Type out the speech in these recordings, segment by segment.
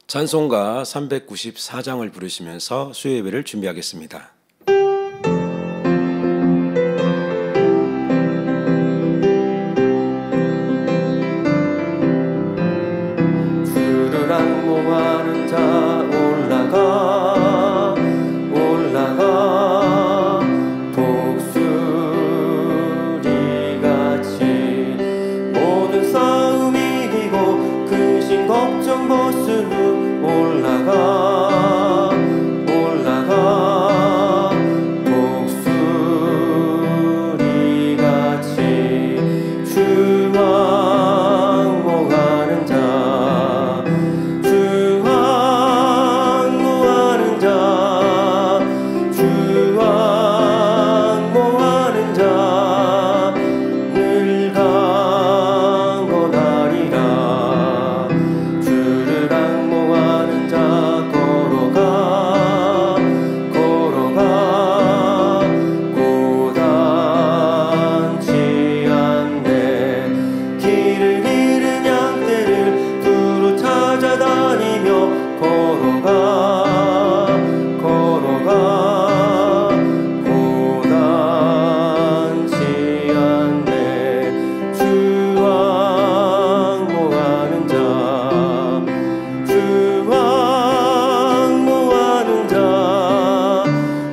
찬송가 394장을 부르시면서 수요예배를 준비하겠습니다. 주를 악모하는 자 올라가 올라가 독수리같이 모든 싸움 이기고 근심 걱정 벗은 후 올라가 올라가 독수리같이 주 항모하는 자 주 항모하는 자 주 항모하는 자 늘 강건하리라. 주를 항모하는 자 걸어가 걸어가 고단치 않네. 길을 잃은 양떼를 두루 찾아다니며 걸어가 걸어가 고단치 않네. 주 항모하는 자 주 항모하는 자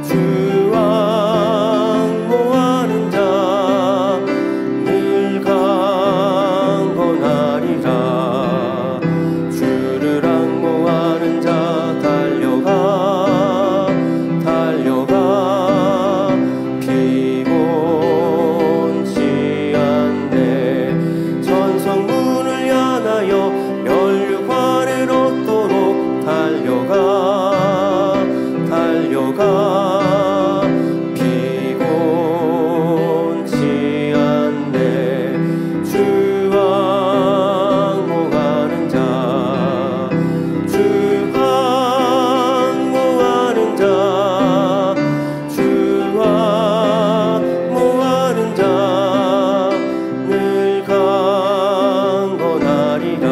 주 항모하는 자 늘 강건하리라. 주를 항모하는 자 달려가 달려가 피곤치 않네. 천성문을 향하여 면류관을 얻도록 달려가 달려가 피곤치 않네. 주 항모하는 자 주 항모하는 자 주 항모하는 자 늘 강건하리라.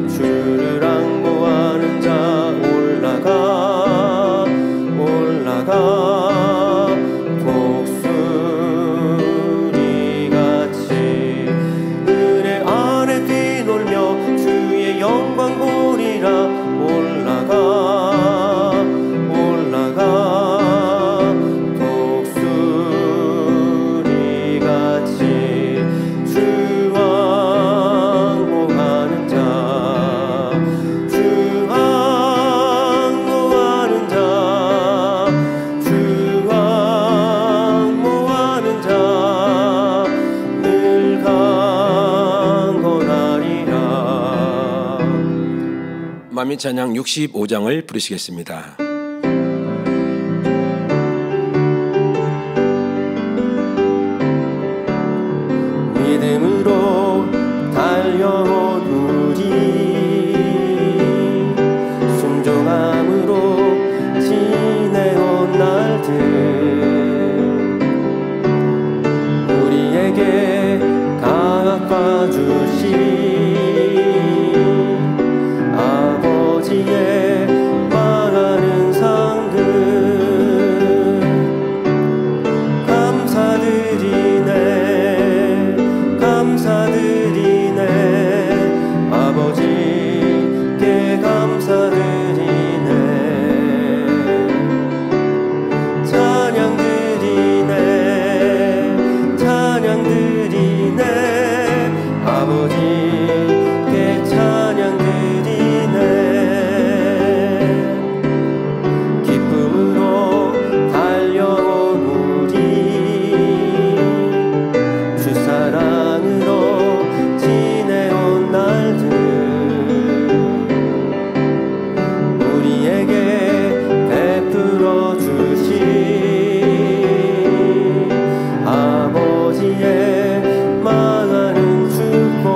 주를 항모하는 자 올라가 올라가 독수리같이 은혜 안에 뛰놀며 주의 영광 보리라. 올라가 올라가 독수리같이 주 항모하는 자 주 항모하는 자 주 항모하는 자 늘 강건하리라. 만민찬양 65장을 부르시겠습니다. 믿음으로 달려온 우리 순종함으로 지내온 날들 우리에게 갚아 주신 아버지의 많은 상들 감사드리네 감사드리네. 아버지께 감사드리네. 찬양드리네 찬양드리네. 아버지께 찬양드리네. 기쁨으로 달려온 우리 주 사랑으로 지내온 날들 우리에게 베풀어 주신 아버지의 많은 축복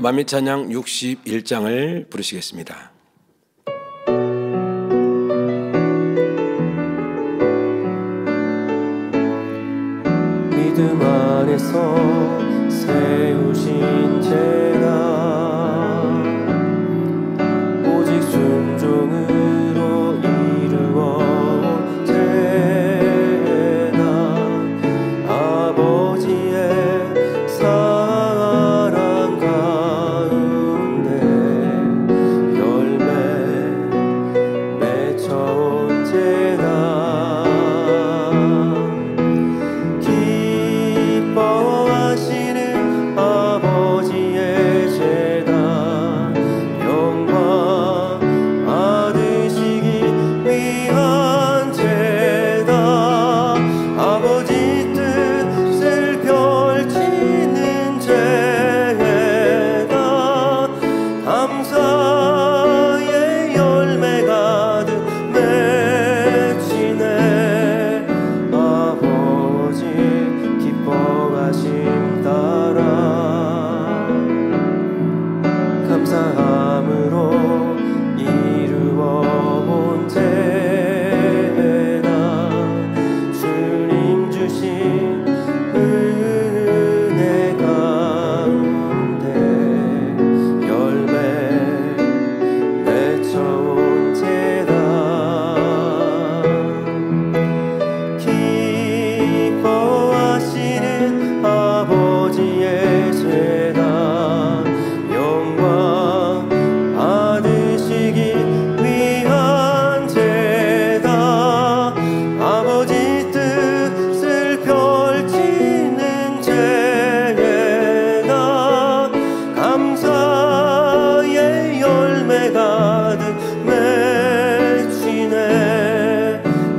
만미찬양 61장을 부르시겠습니다. 믿음 안에서 세우신 제가 오직 순종으로 이루어온 제가 아버지의 사랑 가운데 열매 맺혀온 제가 기뻐하시는 아버지의 제가 영광 받으시기 위한 제가 아버지 뜻을 펼치는 제가 감사의 열매 가득 맺히네 아버지 기뻐하심 따라 감사함으로 이루어온 제다 주님 주신 은혜 가운데 열매 맺혀온 제다 기뻐하시는 아버지의 제다 영광 받으시기 위한 제다 아버지 뜻을 펼치는 제다 감사의 열매 가득 맺히네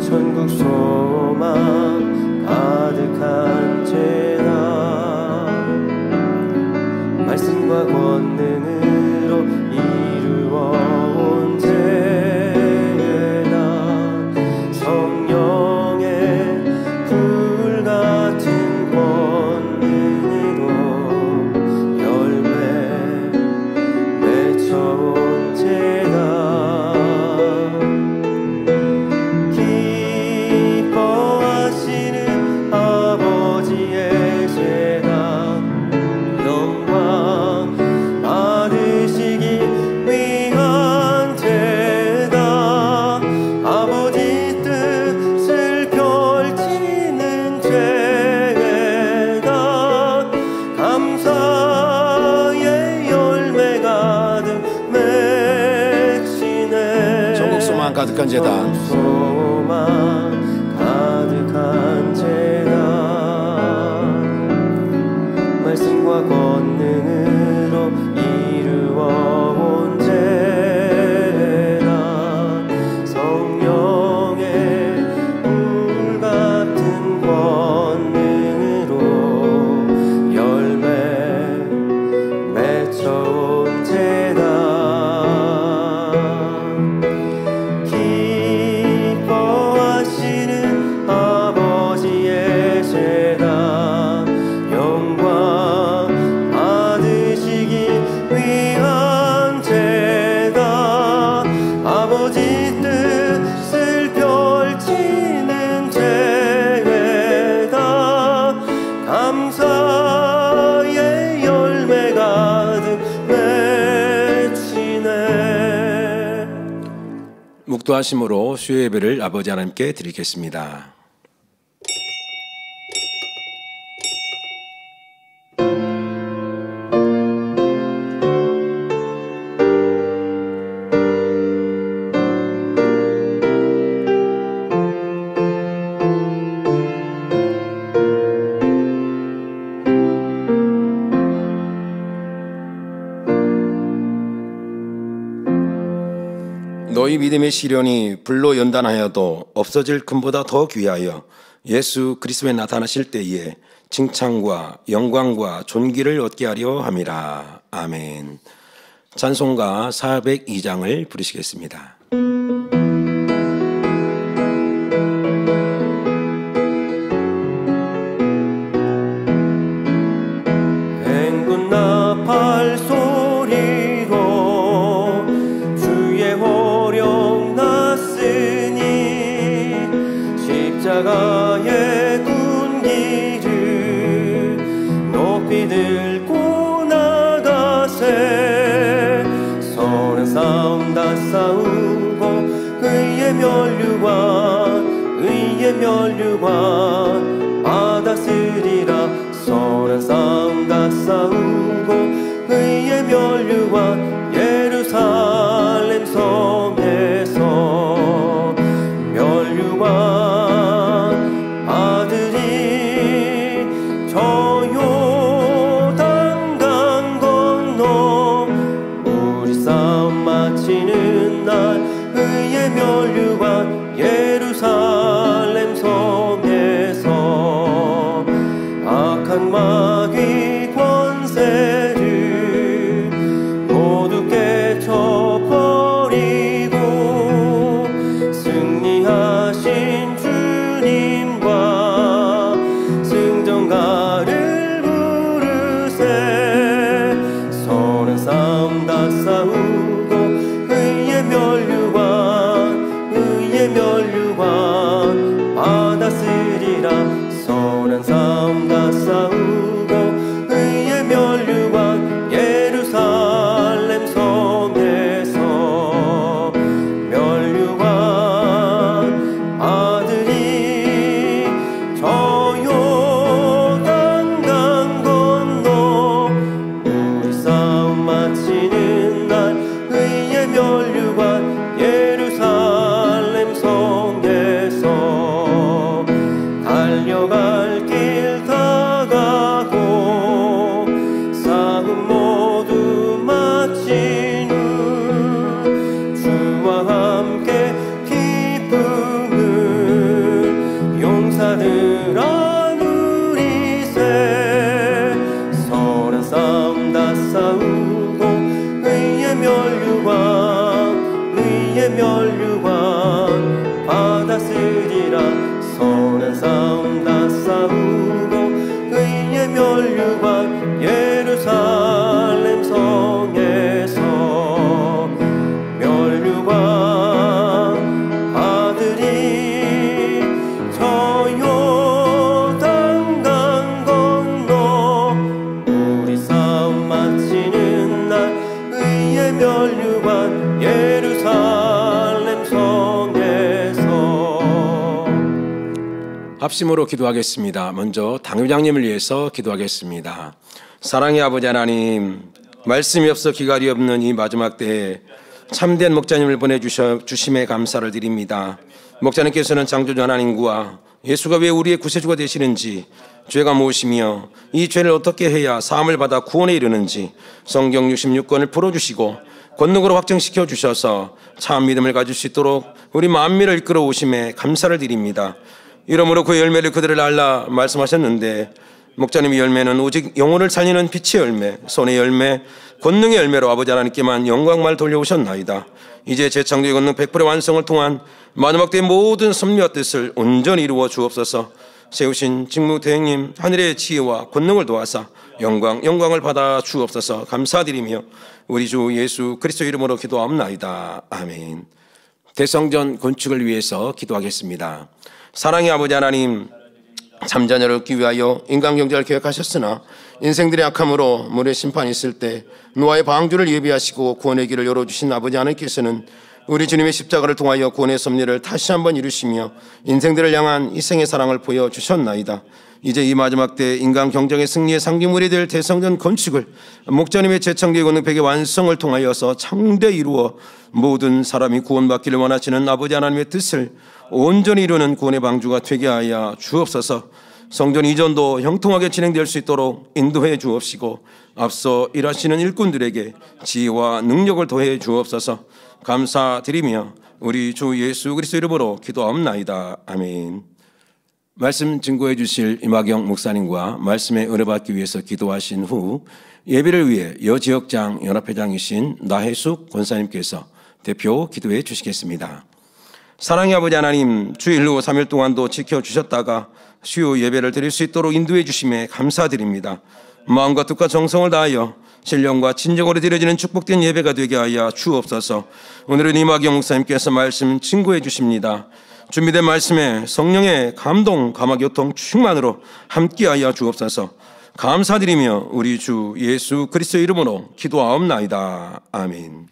천국 소망 가득한 제다 말씀과 권능으로 이루어온 제다 성령의 불같은 권능으로 열매 맺혀온 제다 기뻐하시는 아버지의 제다 영광 받으시기 위한 제다 아버지 뜻을 펼치는 제다 감사의 열매 가득 맺히네 전국 소망 가득한 제단 소망 가득한 제다 말씀과 권능으로 이루어온 제다 성령의 불같은 권능으로 열매 맺혀온 제다 기뻐하시는 아버지의 제다 영광 받으시기 위한 제다 아버지 뜻을 펼치는 제다 감사의 열매 가득 맺히네 묵도하심으로 수요 예배를 아버지 하나님께 드리겠습니다. 너희 믿음의 시련이 불로 연단하여도 없어질 금보다 더 귀하여 예수 그리스도에 나타나실 때에 칭찬과 영광과 존귀를 얻게 하려 함이라. 아멘. 찬송가 402장을 부르시겠습니다. 행군 나팔 소 십자가의 군기를 높이 들고 나가세. 선한 싸움 다 싸우고 의의 면류관 받았으리라. 선한 싸움 다 싸우고 의의 면류관 예루살렘 성에서 면류관 아들이 저 요단강 건너 우리 싸움 마치는 날 의의 면류관 예루살렘 성에서 악한 마귀 권세를 모두 깨쳐버리고 승리하신 주님과 승전가를 부르세. 선한 싸움 다 싸우고 의의 면류관 받았으리라. 선한 싸움 다 싸우고 의의 면류관 예루살렘 성에서 면류관 아들이 저 요단강 건너 우리 싸움 마치는 날 의의 면류관 예루살렘 성에서 달려갈 길 다 가고 싸움 모두 마친 후 주와 함께 기쁨을 용사들 나누리세. 선한 싸움 다 싸우고 의의 면류관 받았으리라. 선한 싸움 다 싸우고 의의 면류관 예루살렘 성에서 면류관 아들이 저 요단강 건너 우리 싸움 마치는 날 의의 면류관 예루살렘 성에서. 합심으로 기도하겠습니다. 먼저 당회장님을 위해서 기도하겠습니다. 사랑의 아버지 하나님, 말씀이 없어 기갈이 없는 이 마지막 때에 참된 목자님을 보내주심에 감사를 드립니다. 목자님께서는 창조주 하나님과 예수가 왜 우리의 구세주가 되시는지, 죄가 무엇이며 이 죄를 어떻게 해야 사함을 받아 구원에 이르는지 성경 66권을 풀어주시고 권능으로 확증시켜 주셔서 참 믿음을 가질 수 있도록 우리 만민을 이끌어 오심에 감사를 드립니다. 이러므로 그 열매를 그들을 알라 말씀하셨는데, 목자님의 열매는 오직 영혼을 살리는 빛의 열매, 손의 열매, 권능의 열매로 아버지 하나님께만 영광만 돌려오셨나이다. 이제 재창조의 권능 100%의 완성을 통한 마지막 때의 모든 섭리와 뜻을 온전히 이루어 주옵소서. 세우신 직무대행님 하늘의 지혜와 권능을 도와사 영광을 받아 주옵소서. 감사드리며 우리 주 예수 그리스도 이름으로 기도합나이다. 아멘. 대성전 건축을 위해서 기도하겠습니다. 사랑의 아버지 하나님, 참자녀를 얻기 위하여 인간경제를 계획하셨으나 인생들의 악함으로 물의 심판이 있을 때 노아의 방주를 예비하시고 구원의 길을 열어주신 아버지 하나님께서는 우리 주님의 십자가를 통하여 구원의 섭리를 다시 한번 이루시며 인생들을 향한 희생의 사랑을 보여주셨나이다. 이제 이 마지막 때 인간 경쟁의 승리의 상징물이 될 대성전 건축을 목자님의 재창조의 권능 100의 완성을 통하여서 창대 이루어 모든 사람이 구원받기를 원하시는 아버지 하나님의 뜻을 온전히 이루는 구원의 방주가 되게 하여 주옵소서. 성전 이전도 형통하게 진행될 수 있도록 인도해 주옵시고 앞서 일하시는 일꾼들에게 지혜와 능력을 더해 주옵소서. 감사드리며 우리 주 예수 그리스도 이름으로 기도합나이다. 아멘. 말씀 증거해 주실 임학영 목사님과 말씀에 은혜받기 위해서 기도하신 후 예배를 위해 여지역장 연합회장이신 나혜숙 권사님께서 대표 기도해 주시겠습니다. 사랑의 아버지 하나님, 주일 후 3일 동안도 지켜주셨다가 수요 예배를 드릴 수 있도록 인도해 주심에 감사드립니다. 마음과 뜻과 정성을 다하여 신령과 진정으로 드려지는 축복된 예배가 되게 하여 주옵소서. 오늘은 임학영 목사님께서 말씀 증거해 주십니다. 준비된 말씀에 성령의 감동, 감화교통 충만으로 함께하여 주옵소서. 감사드리며 우리 주 예수 그리스도의 이름으로 기도하옵나이다. 아멘.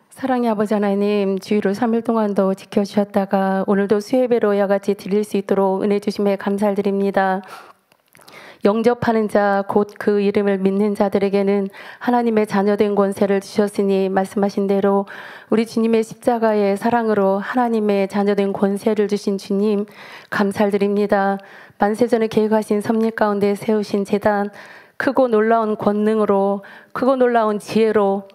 사랑의 아버지 하나님, 주일을 3일 동안도 지켜주셨다가 오늘도 수예배로 이와 같이 드릴 수 있도록 은혜 주심에 감사드립니다. 영접하는 자, 곧 그 이름을 믿는 자들에게는 하나님의 자녀된 권세를 주셨으니 말씀하신 대로 우리 주님의 십자가의 사랑으로 하나님의 자녀된 권세를 주신 주님 감사드립니다. 만세전에 계획하신 섭리 가운데 세우신 제단, 크고 놀라운 권능으로, 크고 놀라운 지혜로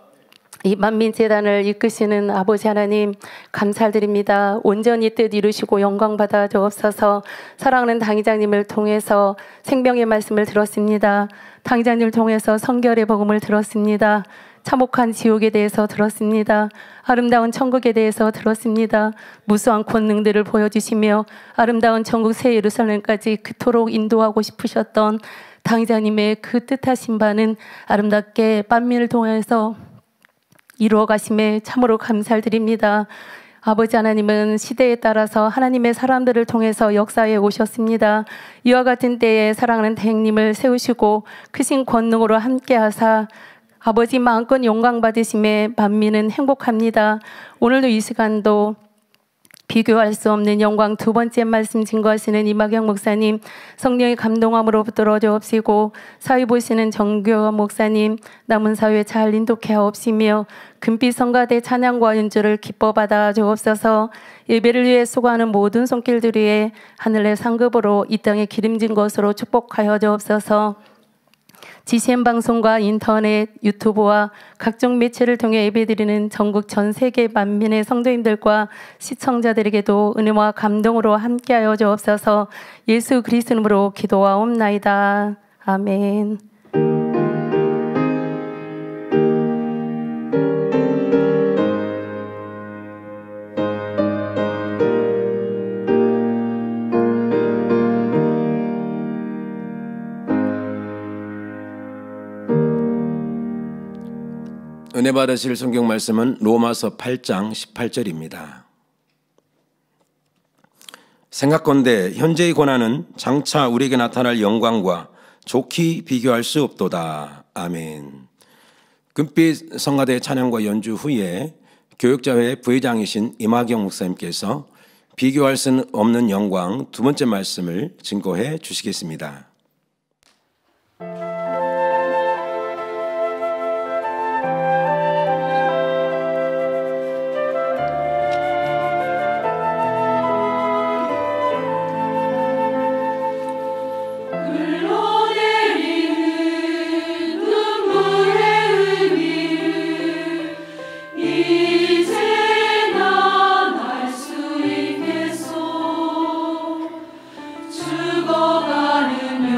이 만민재단을 이끄시는 아버지 하나님 감사드립니다. 온전히 뜻 이루시고 영광 받아 주옵소서. 사랑하는 당회장님을 통해서 생명의 말씀을 들었습니다. 당회장님을 통해서 성결의 복음을 들었습니다. 참혹한 지옥에 대해서 들었습니다. 아름다운 천국에 대해서 들었습니다. 무수한 권능들을 보여주시며 아름다운 천국 새 예루살렘까지 그토록 인도하고 싶으셨던 당회장님의 그 뜻하신 바는 아름답게 만민을 통해서 이루어 가심에 참으로 감사드립니다. 아버지 하나님은 시대에 따라서 하나님의 사람들을 통해서 역사에 오셨습니다. 이와 같은 때에 사랑하는 대행님을 세우시고 크신 권능으로 함께하사 아버지 마음껏 영광 받으심에 만민은 행복합니다. 오늘도 이 시간도 비교할 수 없는 영광 두 번째 말씀 증거하시는 이마경 목사님, 성령의 감동함으로 붙들어 주옵시고 사회 보시는 정교한 목사님, 남은 사회 잘 인도케 하옵시며 금빛 성가대 찬양과 연주를 기뻐 받아 주옵소서. 예배를 위해 수고하는 모든 손길들 위에 하늘의 상급으로 이 땅에 기름진 것으로 축복하여 주옵소서. GCN 방송과 인터넷, 유튜브와 각종 매체를 통해 예배드리는 전국 전 세계 만민의 성도님들과 시청자들에게도 은혜와 감동으로 함께하여 주옵소서. 예수 그리스도 이름으로 기도하옵나이다. 아멘. 은혜 받으실 성경 말씀은 로마서 8장 18절입니다. 생각건대 현재의 고난은 장차 우리에게 나타날 영광과 좋게 비교할 수 없도다. 아멘. 금빛 성가대 찬양과 연주 후에 교육자회 부회장이신 이마경 목사님께서 비교할 수 없는 영광 두 번째 말씀을 증거해 주시겠습니다. 죽어가는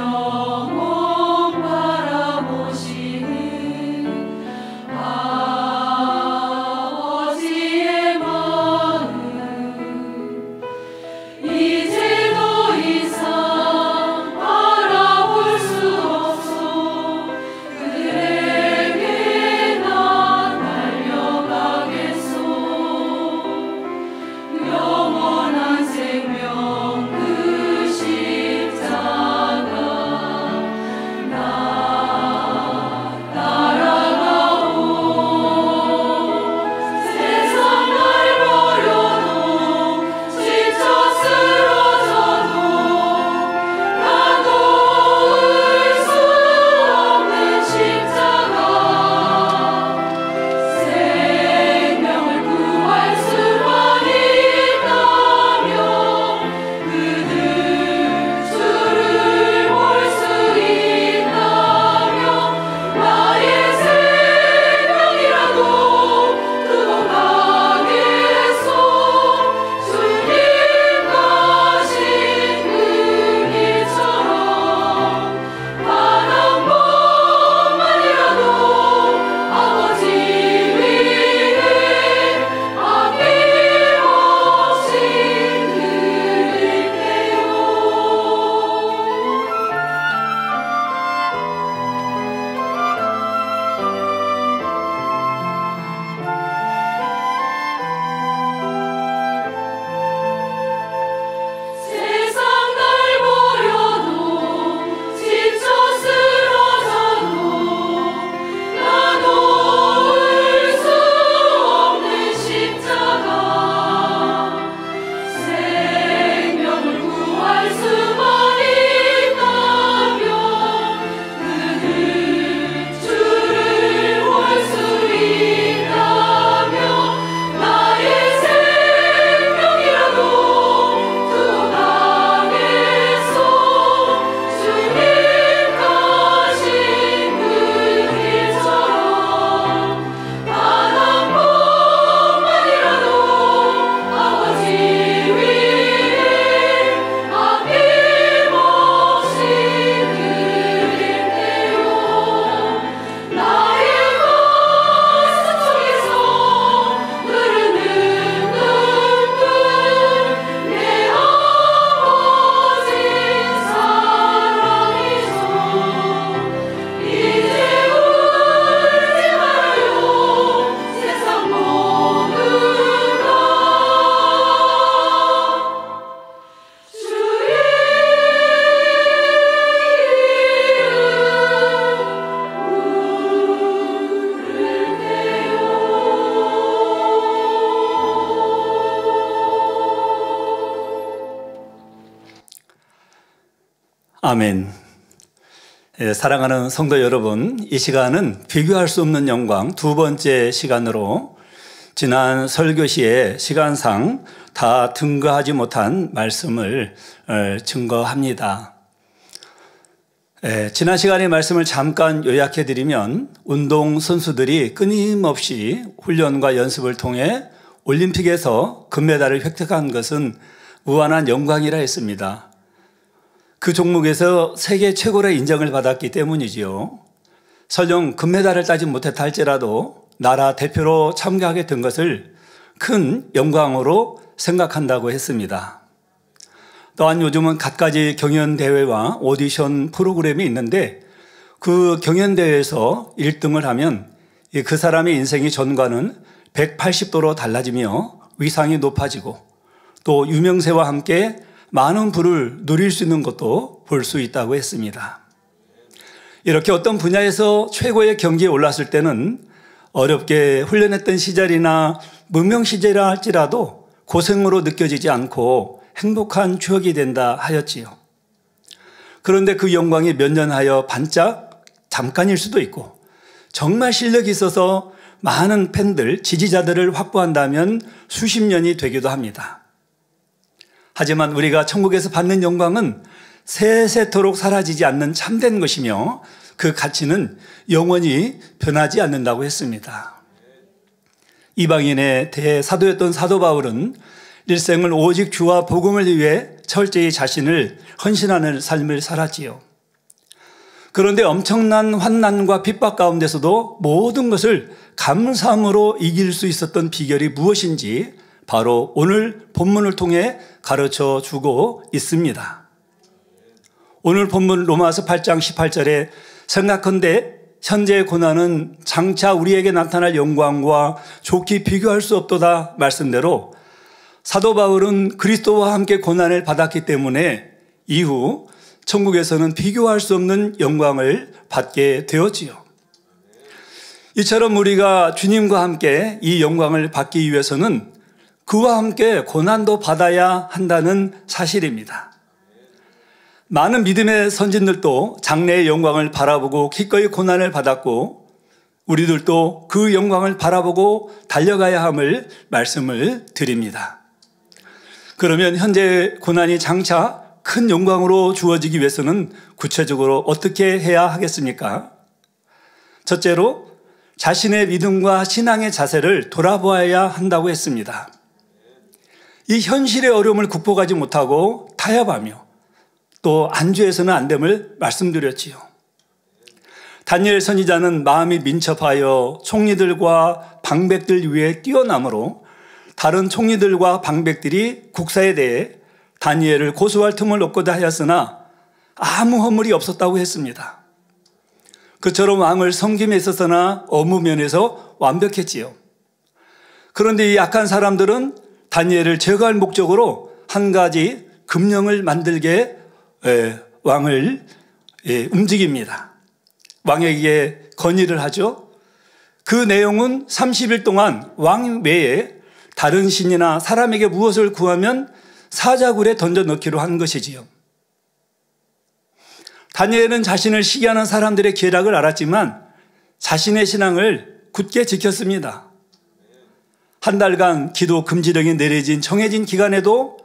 아멘. 사랑하는 성도 여러분, 이 시간은 비교할 수 없는 영광 두 번째 시간으로 지난 설교시의 시간상 다 등거하지 못한 말씀을 증거합니다. 지난 시간의 말씀을 잠깐 요약해드리면 운동선수들이 끊임없이 훈련과 연습을 통해 올림픽에서 금메달을 획득한 것은 무한한 영광이라 했습니다. 그 종목에서 세계 최고로 인정을 받았기 때문이지요. 설령 금메달을 따지 못했다 할지라도 나라 대표로 참가하게 된 것을 큰 영광으로 생각한다고 했습니다. 또한 요즘은 갖가지 경연대회와 오디션 프로그램이 있는데 그 경연대회에서 1등을 하면 그 사람의 인생이 전과는 180도로 달라지며 위상이 높아지고 또 유명세와 함께 많은 부를 누릴 수 있는 것도 볼 수 있다고 했습니다. 이렇게 어떤 분야에서 최고의 경지에 올랐을 때는 어렵게 훈련했던 시절이나 무명 시절이라 할지라도 고생으로 느껴지지 않고 행복한 추억이 된다 하였지요. 그런데 그 영광이 몇 년 하여 반짝 잠깐일 수도 있고 정말 실력이 있어서 많은 팬들, 지지자들을 확보한다면 수십 년이 되기도 합니다. 하지만 우리가 천국에서 받는 영광은 세세토록 사라지지 않는 참된 것이며 그 가치는 영원히 변하지 않는다고 했습니다. 이방인의 대사도였던 사도 바울은 일생을 오직 주와 복음을 위해 철저히 자신을 헌신하는 삶을 살았지요. 그런데 엄청난 환난과 핍박 가운데서도 모든 것을 감사함으로 이길 수 있었던 비결이 무엇인지 바로 오늘 본문을 통해 가르쳐 주고 있습니다. 오늘 본문 로마서 8장 18절에 생각컨대 현재의 고난은 장차 우리에게 나타날 영광과 좋게 비교할 수 없도다 말씀대로 사도 바울은 그리스도와 함께 고난을 받았기 때문에 이후 천국에서는 비교할 수 없는 영광을 받게 되었지요. 이처럼 우리가 주님과 함께 이 영광을 받기 위해서는 그와 함께 고난도 받아야 한다는 사실입니다. 많은 믿음의 선진들도 장래의 영광을 바라보고 기꺼이 고난을 받았고 우리들도 그 영광을 바라보고 달려가야 함을 말씀을 드립니다. 그러면 현재 고난이 장차 큰 영광으로 주어지기 위해서는 구체적으로 어떻게 해야 하겠습니까? 첫째로 자신의 믿음과 신앙의 자세를 돌아보아야 한다고 했습니다. 이 현실의 어려움을 극복하지 못하고 타협하며 또 안주해서는 안 됨을 말씀드렸지요. 다니엘 선지자는 마음이 민첩하여 총리들과 방백들 위에 뛰어나므로 다른 총리들과 방백들이 국사에 대해 다니엘을 고소할 틈을 얻고자 하였으나 아무 허물이 없었다고 했습니다. 그처럼 왕을 섬김에 있어서나 업무 면에서 완벽했지요. 그런데 이 약한 사람들은 다니엘을 제거할 목적으로 한 가지 금령을 만들게 왕을 움직입니다. 왕에게 건의를 하죠. 그 내용은 30일 동안 왕 외에 다른 신이나 사람에게 무엇을 구하면 사자굴에 던져 넣기로 한 것이지요. 다니엘은 자신을 시기하는 사람들의 계략을 알았지만 자신의 신앙을 굳게 지켰습니다. 한 달간 기도 금지령이 내려진 정해진 기간에도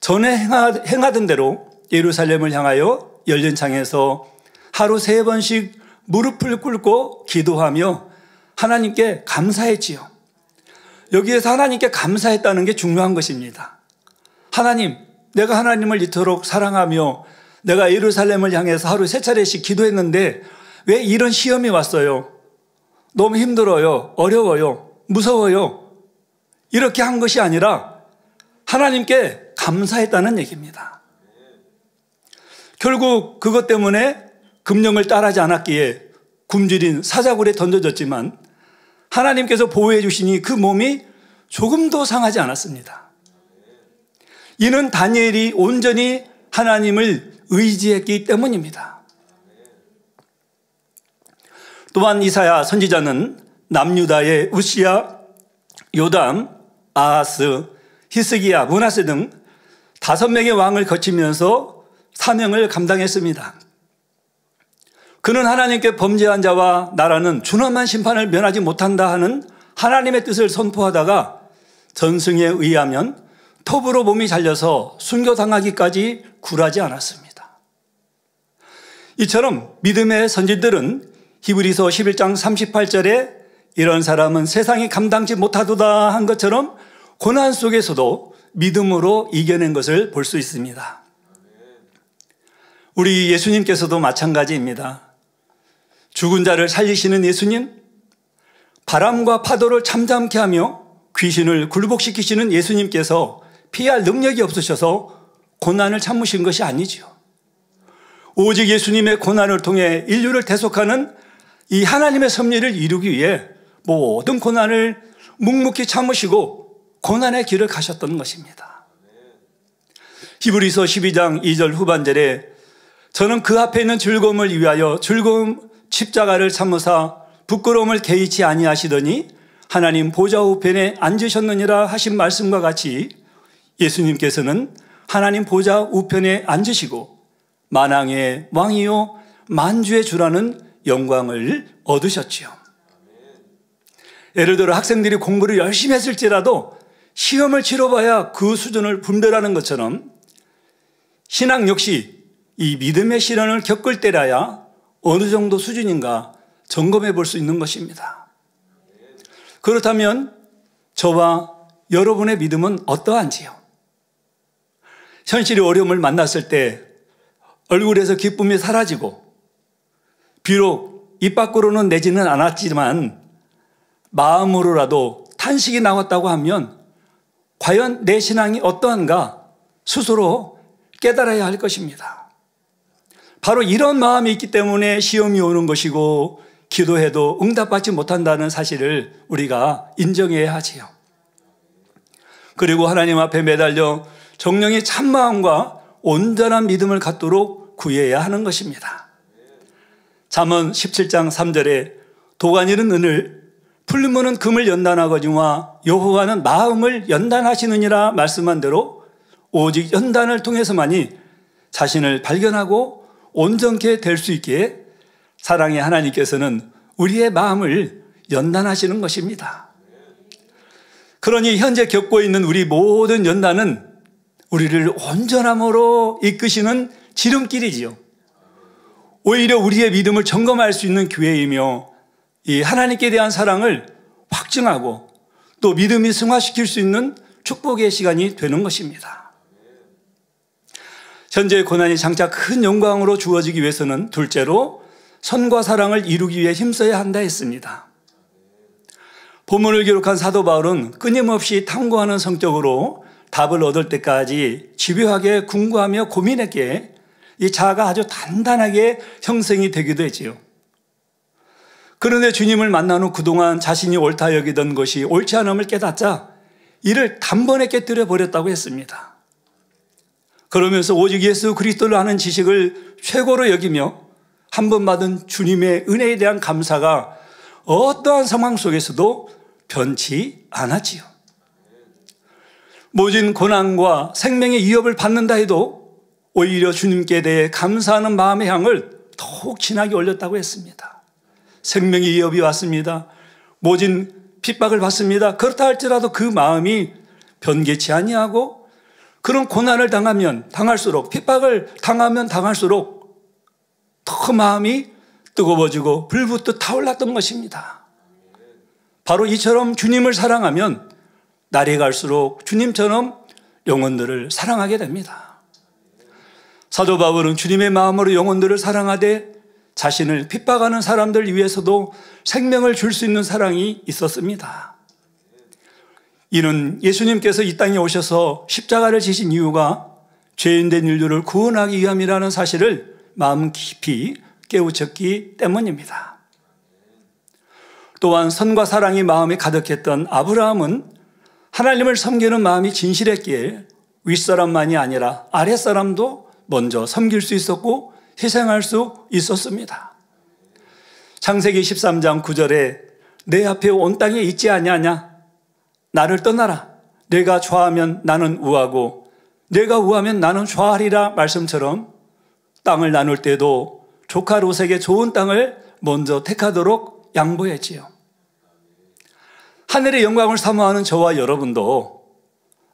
전에 행하던 대로 예루살렘을 향하여 열린 창에서 하루 3번씩 무릎을 꿇고 기도하며 하나님께 감사했지요. 여기에서 하나님께 감사했다는 게 중요한 것입니다. 하나님, 내가 하나님을 이토록 사랑하며 내가 예루살렘을 향해서 하루 3차례씩 기도했는데 왜 이런 시험이 왔어요? 너무 힘들어요. 어려워요. 무서워요. 이렇게 한 것이 아니라 하나님께 감사했다는 얘기입니다. 결국 그것 때문에 금령을 따르지 않았기에 굶주린 사자굴에 던져졌지만 하나님께서 보호해 주시니 그 몸이 조금도 상하지 않았습니다. 이는 다니엘이 온전히 하나님을 의지했기 때문입니다. 또한 이사야 선지자는 남유다의 우시야, 요담, 아하스, 히스기야, 므낫세 등 5명의 왕을 거치면서 사명을 감당했습니다. 그는 하나님께 범죄한 자와 나라는 준엄한 심판을 면하지 못한다 하는 하나님의 뜻을 선포하다가 전승에 의하면 톱으로 몸이 잘려서 순교당하기까지 굴하지 않았습니다. 이처럼 믿음의 선진들은 히브리서 11장 38절에 이런 사람은 세상이 감당치 못하도다 한 것처럼 고난 속에서도 믿음으로 이겨낸 것을 볼 수 있습니다. 우리 예수님께서도 마찬가지입니다. 죽은 자를 살리시는 예수님, 바람과 파도를 잠잠케 하며 귀신을 굴복시키시는 예수님께서 피할 능력이 없으셔서 고난을 참으신 것이 아니지요. 오직 예수님의 고난을 통해 인류를 대속하는 이 하나님의 섭리를 이루기 위해 모든 고난을 묵묵히 참으시고 고난의 길을 가셨던 것입니다. 히브리서 12장 2절 후반절에 저는 그 앞에 있는 즐거움을 위하여 즐거움 십자가를 참으사 부끄러움을 개의치 아니하시더니 하나님 보좌 우편에 앉으셨느니라 하신 말씀과 같이 예수님께서는 하나님 보좌 우편에 앉으시고 만왕의 왕이요 만주의 주라는 영광을 얻으셨지요. 예를 들어 학생들이 공부를 열심히 했을지라도 시험을 치러봐야 그 수준을 분별하는 것처럼 신앙 역시 이 믿음의 시련을 겪을 때라야 어느 정도 수준인가 점검해 볼 수 있는 것입니다. 그렇다면 저와 여러분의 믿음은 어떠한지요? 현실의 어려움을 만났을 때 얼굴에서 기쁨이 사라지고 비록 입 밖으로는 내지는 않았지만 마음으로라도 탄식이 나왔다고 하면 과연 내 신앙이 어떠한가 스스로 깨달아야 할 것입니다. 바로 이런 마음이 있기 때문에 시험이 오는 것이고 기도해도 응답받지 못한다는 사실을 우리가 인정해야 하지요. 그리고 하나님 앞에 매달려 정령의 참마음과 온전한 믿음을 갖도록 구해야 하는 것입니다. 잠언 17장 3절에 도가니는 은을 풀무는 금을 연단하거니와 여호와는 마음을 연단하시느니라 말씀한 대로 오직 연단을 통해서만이 자신을 발견하고 온전케 될 수 있게 사랑의 하나님께서는 우리의 마음을 연단하시는 것입니다. 그러니 현재 겪고 있는 우리 모든 연단은 우리를 온전함으로 이끄시는 지름길이지요. 오히려 우리의 믿음을 점검할 수 있는 기회이며 이 하나님께 대한 사랑을 확증하고 또 믿음이 승화시킬 수 있는 축복의 시간이 되는 것입니다. 현재의 고난이 장차 큰 영광으로 주어지기 위해서는 둘째로 선과 사랑을 이루기 위해 힘써야 한다 했습니다. 본문을 기록한 사도 바울은 끊임없이 탐구하는 성격으로 답을 얻을 때까지 집요하게 궁구하며 고민했기에 이 자아가 아주 단단하게 형성이 되기도 했지요. 그런데 주님을 만난 후 그동안 자신이 옳다 여기던 것이 옳지 않음을 깨닫자 이를 단번에 깨뜨려 버렸다고 했습니다. 그러면서 오직 예수 그리스도를 아는 지식을 최고로 여기며 한 번 받은 주님의 은혜에 대한 감사가 어떠한 상황 속에서도 변치 않았지요. 모진 고난과 생명의 위협을 받는다 해도 오히려 주님께 대해 감사하는 마음의 향을 더욱 진하게 올렸다고 했습니다. 생명의 위협이 왔습니다. 모진 핍박을 받습니다. 그렇다 할지라도 그 마음이 변개치 아니하고 그런 고난을 당하면 당할수록 핍박을 당하면 당할수록 더 마음이 뜨거워지고 불붙듯 타올랐던 것입니다. 바로 이처럼 주님을 사랑하면 날이 갈수록 주님처럼 영혼들을 사랑하게 됩니다. 사도 바울은 주님의 마음으로 영혼들을 사랑하되 자신을 핍박하는 사람들 위해서도 생명을 줄 수 있는 사랑이 있었습니다. 이는 예수님께서 이 땅에 오셔서 십자가를 지신 이유가 죄인된 인류를 구원하기 위함이라는 사실을 마음 깊이 깨우쳤기 때문입니다. 또한 선과 사랑이 마음에 가득했던 아브라함은 하나님을 섬기는 마음이 진실했기에 윗사람만이 아니라 아랫사람도 먼저 섬길 수 있었고 희생할 수 있었습니다. 창세기 13장 9절에 내 앞에 온 땅에 있지 아니하냐? 나를 떠나라. 내가 좌하면 나는 우하고 내가 우하면 나는 좌하리라 말씀처럼 땅을 나눌 때도 조카 롯에게 좋은 땅을 먼저 택하도록 양보했지요. 하늘의 영광을 사모하는 저와 여러분도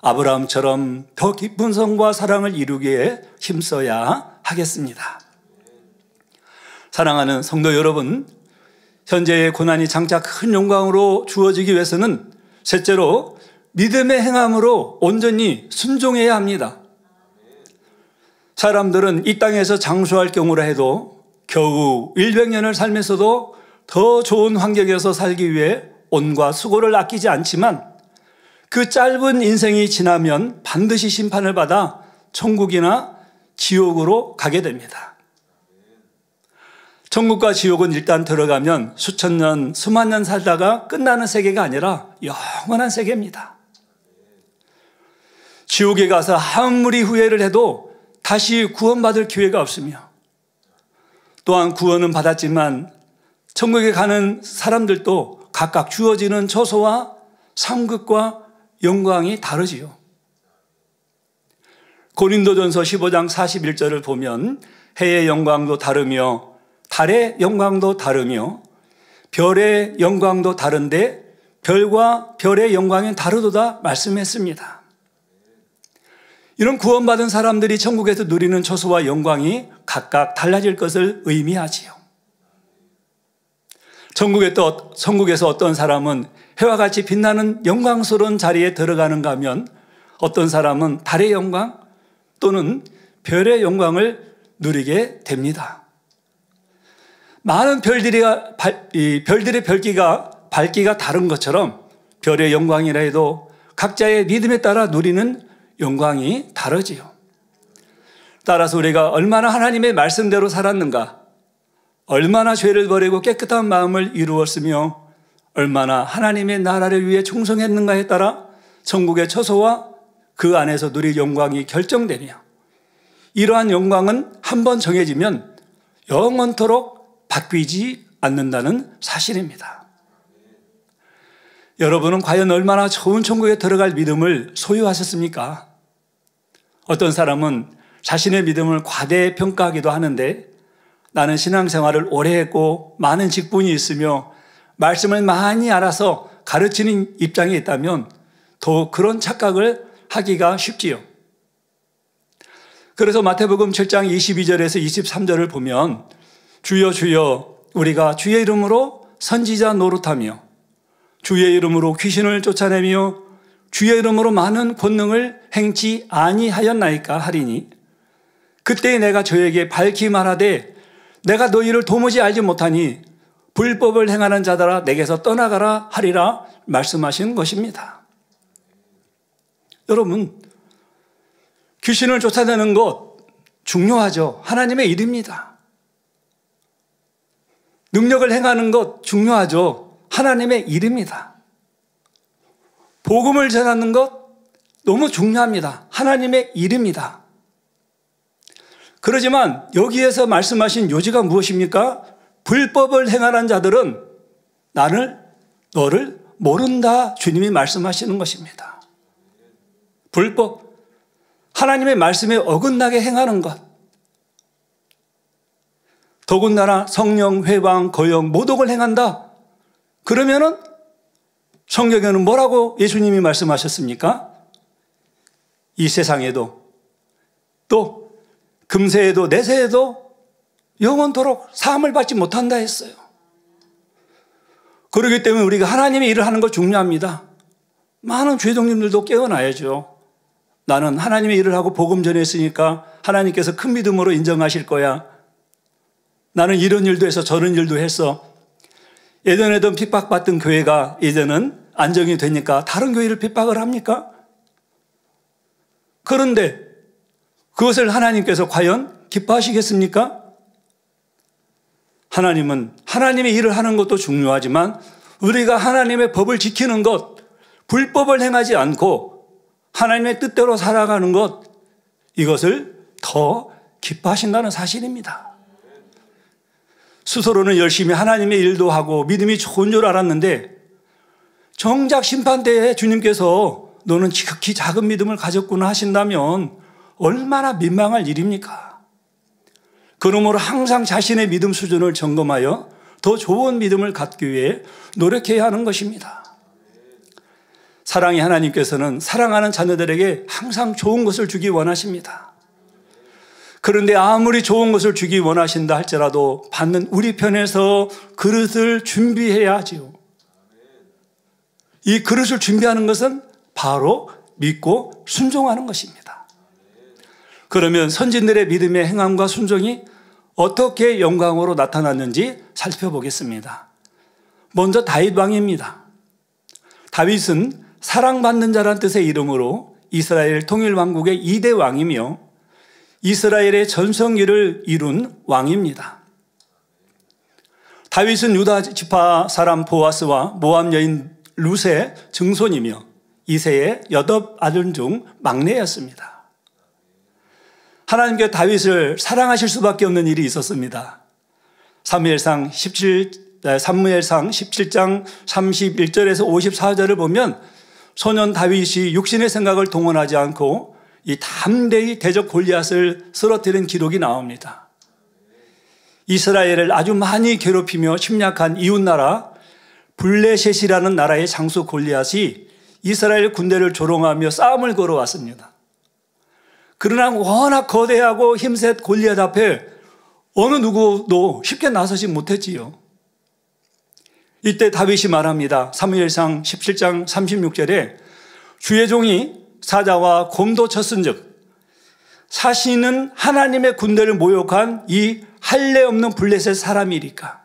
아브라함처럼 더 깊은 성과 사랑을 이루기에 힘써야 하겠습니다. 사랑하는 성도 여러분, 현재의 고난이 장차 큰 영광으로 주어지기 위해서는 셋째로 믿음의 행함으로 온전히 순종해야 합니다. 사람들은 이 땅에서 장수할 경우라 해도 겨우 100년을 살면서도 더 좋은 환경에서 살기 위해 온과 수고를 아끼지 않지만 그 짧은 인생이 지나면 반드시 심판을 받아 천국이나 지옥으로 가게 됩니다. 천국과 지옥은 일단 들어가면 수천 년, 수만 년 살다가 끝나는 세계가 아니라 영원한 세계입니다. 지옥에 가서 아무리 후회를 해도 다시 구원받을 기회가 없으며 또한 구원은 받았지만 천국에 가는 사람들도 각각 주어지는 처소와 상급과 영광이 다르지요. 고린도전서 15장 41절을 보면 해의 영광도 다르며 달의 영광도 다르며 별의 영광도 다른데 별과 별의 영광은 다르도다 말씀했습니다. 이런 구원받은 사람들이 천국에서 누리는 처소와 영광이 각각 달라질 것을 의미하지요. 천국에서 어떤 사람은 해와 같이 빛나는 영광스러운 자리에 들어가는가 하면 어떤 사람은 달의 영광 또는 별의 영광을 누리게 됩니다. 많은 별들의 밝기가 다른 것처럼 별의 영광이라 해도 각자의 믿음에 따라 누리는 영광이 다르지요. 따라서 우리가 얼마나 하나님의 말씀대로 살았는가, 얼마나 죄를 버리고 깨끗한 마음을 이루었으며 얼마나 하나님의 나라를 위해 충성했는가에 따라 천국의 처소와 그 안에서 누릴 영광이 결정되며 이러한 영광은 한번 정해지면 영원토록 바뀌지 않는다는 사실입니다. 여러분은 과연 얼마나 좋은 천국에 들어갈 믿음을 소유하셨습니까? 어떤 사람은 자신의 믿음을 과대평가하기도 하는데 나는 신앙생활을 오래 했고 많은 직분이 있으며 말씀을 많이 알아서 가르치는 입장에 있다면 더 그런 착각을 하기가 쉽지요. 그래서 마태복음 7장 22절에서 23절을 보면 주여 주여 우리가 주의 이름으로 선지자 노릇하며 주의 이름으로 귀신을 쫓아내며 주의 이름으로 많은 권능을 행치 아니하였나이까 하리니 그때 내가 저에게 밝히 말하되 내가 너희를 도무지 알지 못하니 불법을 행하는 자들아 내게서 떠나가라 하리라 말씀하신 것입니다. 여러분, 귀신을 쫓아내는 것 중요하죠. 하나님의 일입니다. 능력을 행하는 것 중요하죠. 하나님의 일입니다. 복음을 전하는 것 너무 중요합니다. 하나님의 일입니다. 그러지만 여기에서 말씀하신 요지가 무엇입니까? 불법을 행하는 자들은 너를 모른다 주님이 말씀하시는 것입니다. 불법, 하나님의 말씀에 어긋나게 행하는 것. 더군다나 성령, 회방, 거역, 모독을 행한다. 그러면은 성경에는 뭐라고 예수님이 말씀하셨습니까? 이 세상에도 또 금세에도 내세에도 영원토록 사함을 받지 못한다 했어요. 그렇기 때문에 우리가 하나님의 일을 하는 것 중요합니다. 많은 죄종님들도 깨어나야죠. 나는 하나님의 일을 하고 복음 전했으니까 하나님께서 큰 믿음으로 인정하실 거야. 나는 이런 일도 해서 저런 일도 했어. 예전에도 핍박받던 교회가 이제는 안정이 되니까 다른 교회를 핍박을 합니까? 그런데 그것을 하나님께서 과연 기뻐하시겠습니까? 하나님은 하나님의 일을 하는 것도 중요하지만 우리가 하나님의 법을 지키는 것, 불법을 행하지 않고 하나님의 뜻대로 살아가는 것, 이것을 더 기뻐하신다는 사실입니다. 스스로는 열심히 하나님의 일도 하고 믿음이 좋은 줄 알았는데 정작 심판대에 주님께서 너는 지극히 작은 믿음을 가졌구나 하신다면 얼마나 민망할 일입니까? 그러므로 항상 자신의 믿음 수준을 점검하여 더 좋은 믿음을 갖기 위해 노력해야 하는 것입니다. 사랑의 하나님께서는 사랑하는 자녀들에게 항상 좋은 것을 주기 원하십니다. 그런데 아무리 좋은 것을 주기 원하신다 할지라도 받는 우리 편에서 그릇을 준비해야 하지요. 이 그릇을 준비하는 것은 바로 믿고 순종하는 것입니다. 그러면 선진들의 믿음의 행함과 순종이 어떻게 영광으로 나타났는지 살펴보겠습니다. 먼저 다윗 왕입니다. 다윗은 사랑받는 자란 뜻의 이름으로 이스라엘 통일왕국의 2대 왕이며 이스라엘의 전성기를 이룬 왕입니다. 다윗은 유다 지파 사람 보아스와 모압 여인 룻의 증손이며 이새의 8아들 중 막내였습니다. 하나님께 다윗을 사랑하실 수밖에 없는 일이 있었습니다. 사무엘상 17장 31절에서 54절을 보면 소년 다윗이 육신의 생각을 동원하지 않고 이 담대히 대적 골리앗을 쓰러뜨린 기록이 나옵니다. 이스라엘을 아주 많이 괴롭히며 침략한 이웃나라 블레셋이라는 나라의 장수 골리앗이 이스라엘 군대를 조롱하며 싸움을 걸어왔습니다. 그러나 워낙 거대하고 힘센 골리앗 앞에 어느 누구도 쉽게 나서지 못했지요. 이때 다윗이 말합니다. 사무엘상 17장 36절에 주의 종이 사자와 곰도 쳤은즉 사시는 하나님의 군대를 모욕한 이 할례 없는 블레셋 사람이리까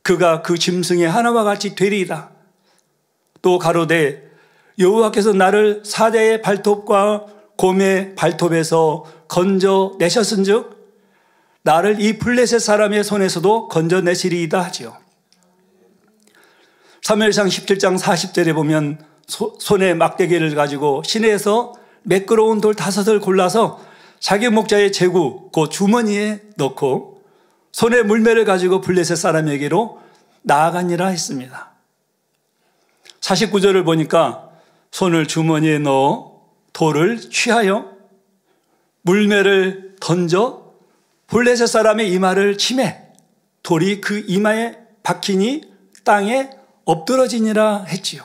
그가 그 짐승의 하나와 같이 되리이다. 또 가로되 여호와께서 나를 사자의 발톱과 곰의 발톱에서 건져내셨은즉 나를 이 블레셋 사람의 손에서도 건져내시리이다 하지요. 사무엘상 17장 40절에 보면 손에 막대기를 가지고 시내에서 매끄러운 돌 5을 골라서 자기 목자의 제구 그 주머니에 넣고 손에 물매를 가지고 블레셋 사람에게로 나아가니라 했습니다. 49절을 보니까 손을 주머니에 넣어 돌을 취하여 물매를 던져 블레셋 사람의 이마를 치매 돌이 그 이마에 박히니 땅에 엎드러지니라 했지요.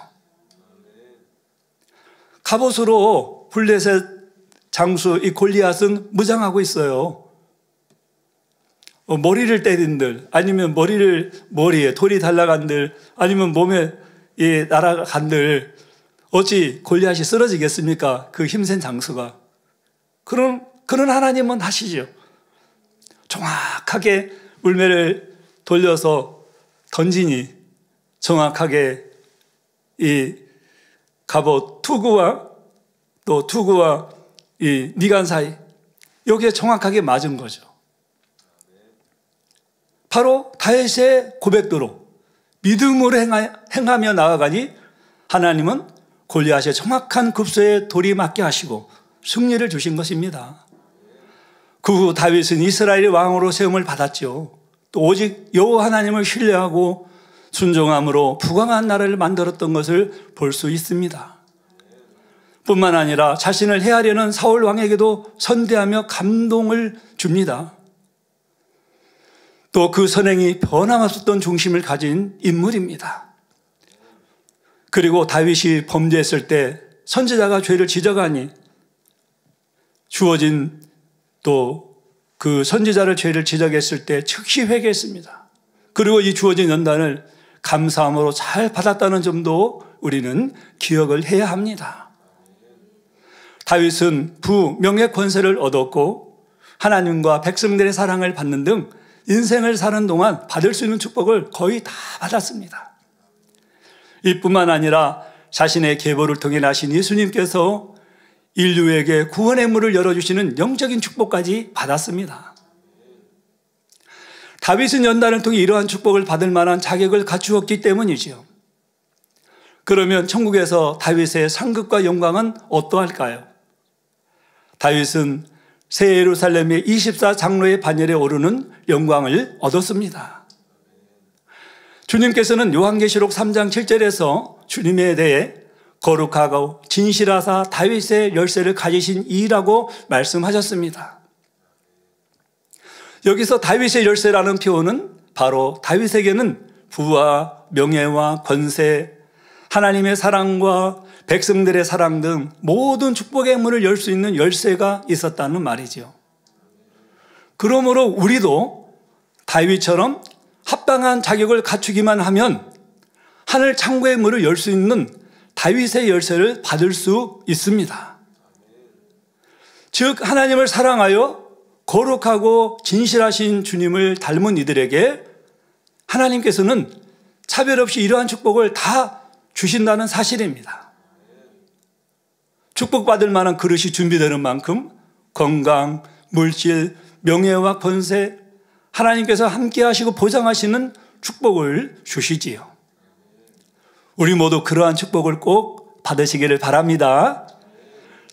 갑옷으로 블레셋 장수 이 골리앗은 무장하고 있어요. 머리를 때린들 아니면 머리에 돌이 달라간들 아니면 몸에 날아간들 어찌 골리앗이 쓰러지겠습니까? 그 힘센 장수가. 그런 하나님은 하시죠. 정확하게 물매를 돌려서 던지니 정확하게 이 갑옷 투구와 이 니간 사이 여기에 정확하게 맞은 거죠. 바로 다윗의 고백대로 믿음으로 행하며 나아가니 하나님은 골리앗의 정확한 급소에 돌이 맞게 하시고 승리를 주신 것입니다. 그 후 다윗은 이스라엘의 왕으로 세움을 받았죠. 또 오직 여호와 하나님을 신뢰하고 순종함으로 부강한 나라를 만들었던 것을 볼 수 있습니다. 뿐만 아니라 자신을 해하려는 사울 왕에게도 선대하며 감동을 줍니다. 또 그 선행이 변함없었던 중심을 가진 인물입니다. 그리고 다윗이 범죄했을 때 선지자가 죄를 지적하니 주어진 또 그 선지자를 죄를 지적했을 때 즉시 회개했습니다. 그리고 이 주어진 연단을 감사함으로 잘 받았다는 점도 우리는 기억을 해야 합니다. 다윗은 명예 권세를 얻었고 하나님과 백성들의 사랑을 받는 등 인생을 사는 동안 받을 수 있는 축복을 거의 다 받았습니다. 이뿐만 아니라 자신의 계보를 통해 나신 예수님께서 인류에게 구원의 문을 열어주시는 영적인 축복까지 받았습니다. 다윗은 연단을 통해 이러한 축복을 받을 만한 자격을 갖추었기 때문이지요. 그러면 천국에서 다윗의 상급과 영광은 어떠할까요? 다윗은 새 예루살렘의 24장로의 반열에 오르는 영광을 얻었습니다. 주님께서는 요한계시록 3장 7절에서 주님에 대해 거룩하고 진실하사 다윗의 열쇠를 가지신 이라고 말씀하셨습니다. 여기서 다윗의 열쇠라는 표현은 바로 다윗에게는 부와 명예와 권세, 하나님의 사랑과 백성들의 사랑 등 모든 축복의 문을 열 수 있는 열쇠가 있었다는 말이죠. 그러므로 우리도 다윗처럼 합당한 자격을 갖추기만 하면 하늘 창고의 문을 열 수 있는 다윗의 열쇠를 받을 수 있습니다. 즉 하나님을 사랑하여 거룩하고 진실하신 주님을 닮은 이들에게 하나님께서는 차별 없이 이러한 축복을 다 주신다는 사실입니다. 축복받을 만한 그릇이 준비되는 만큼 건강, 물질, 명예와 권세, 하나님께서 함께 하시고 보장하시는 축복을 주시지요. 우리 모두 그러한 축복을 꼭 받으시기를 바랍니다.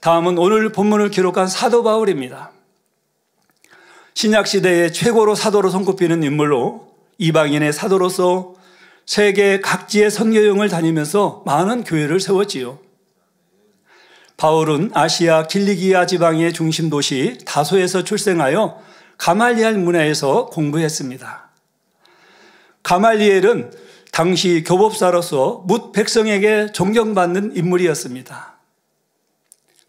다음은 오늘 본문을 기록한 사도 바울입니다. 신약시대의 최고로 사도로 손꼽히는 인물로 이방인의 사도로서 세계 각지의 선교여행을 다니면서 많은 교회를 세웠지요. 바울은 아시아 길리기아 지방의 중심 도시 다소에서 출생하여 가말리엘 문화에서 공부했습니다. 가말리엘은 당시 교법사로서 뭇 백성에게 존경받는 인물이었습니다.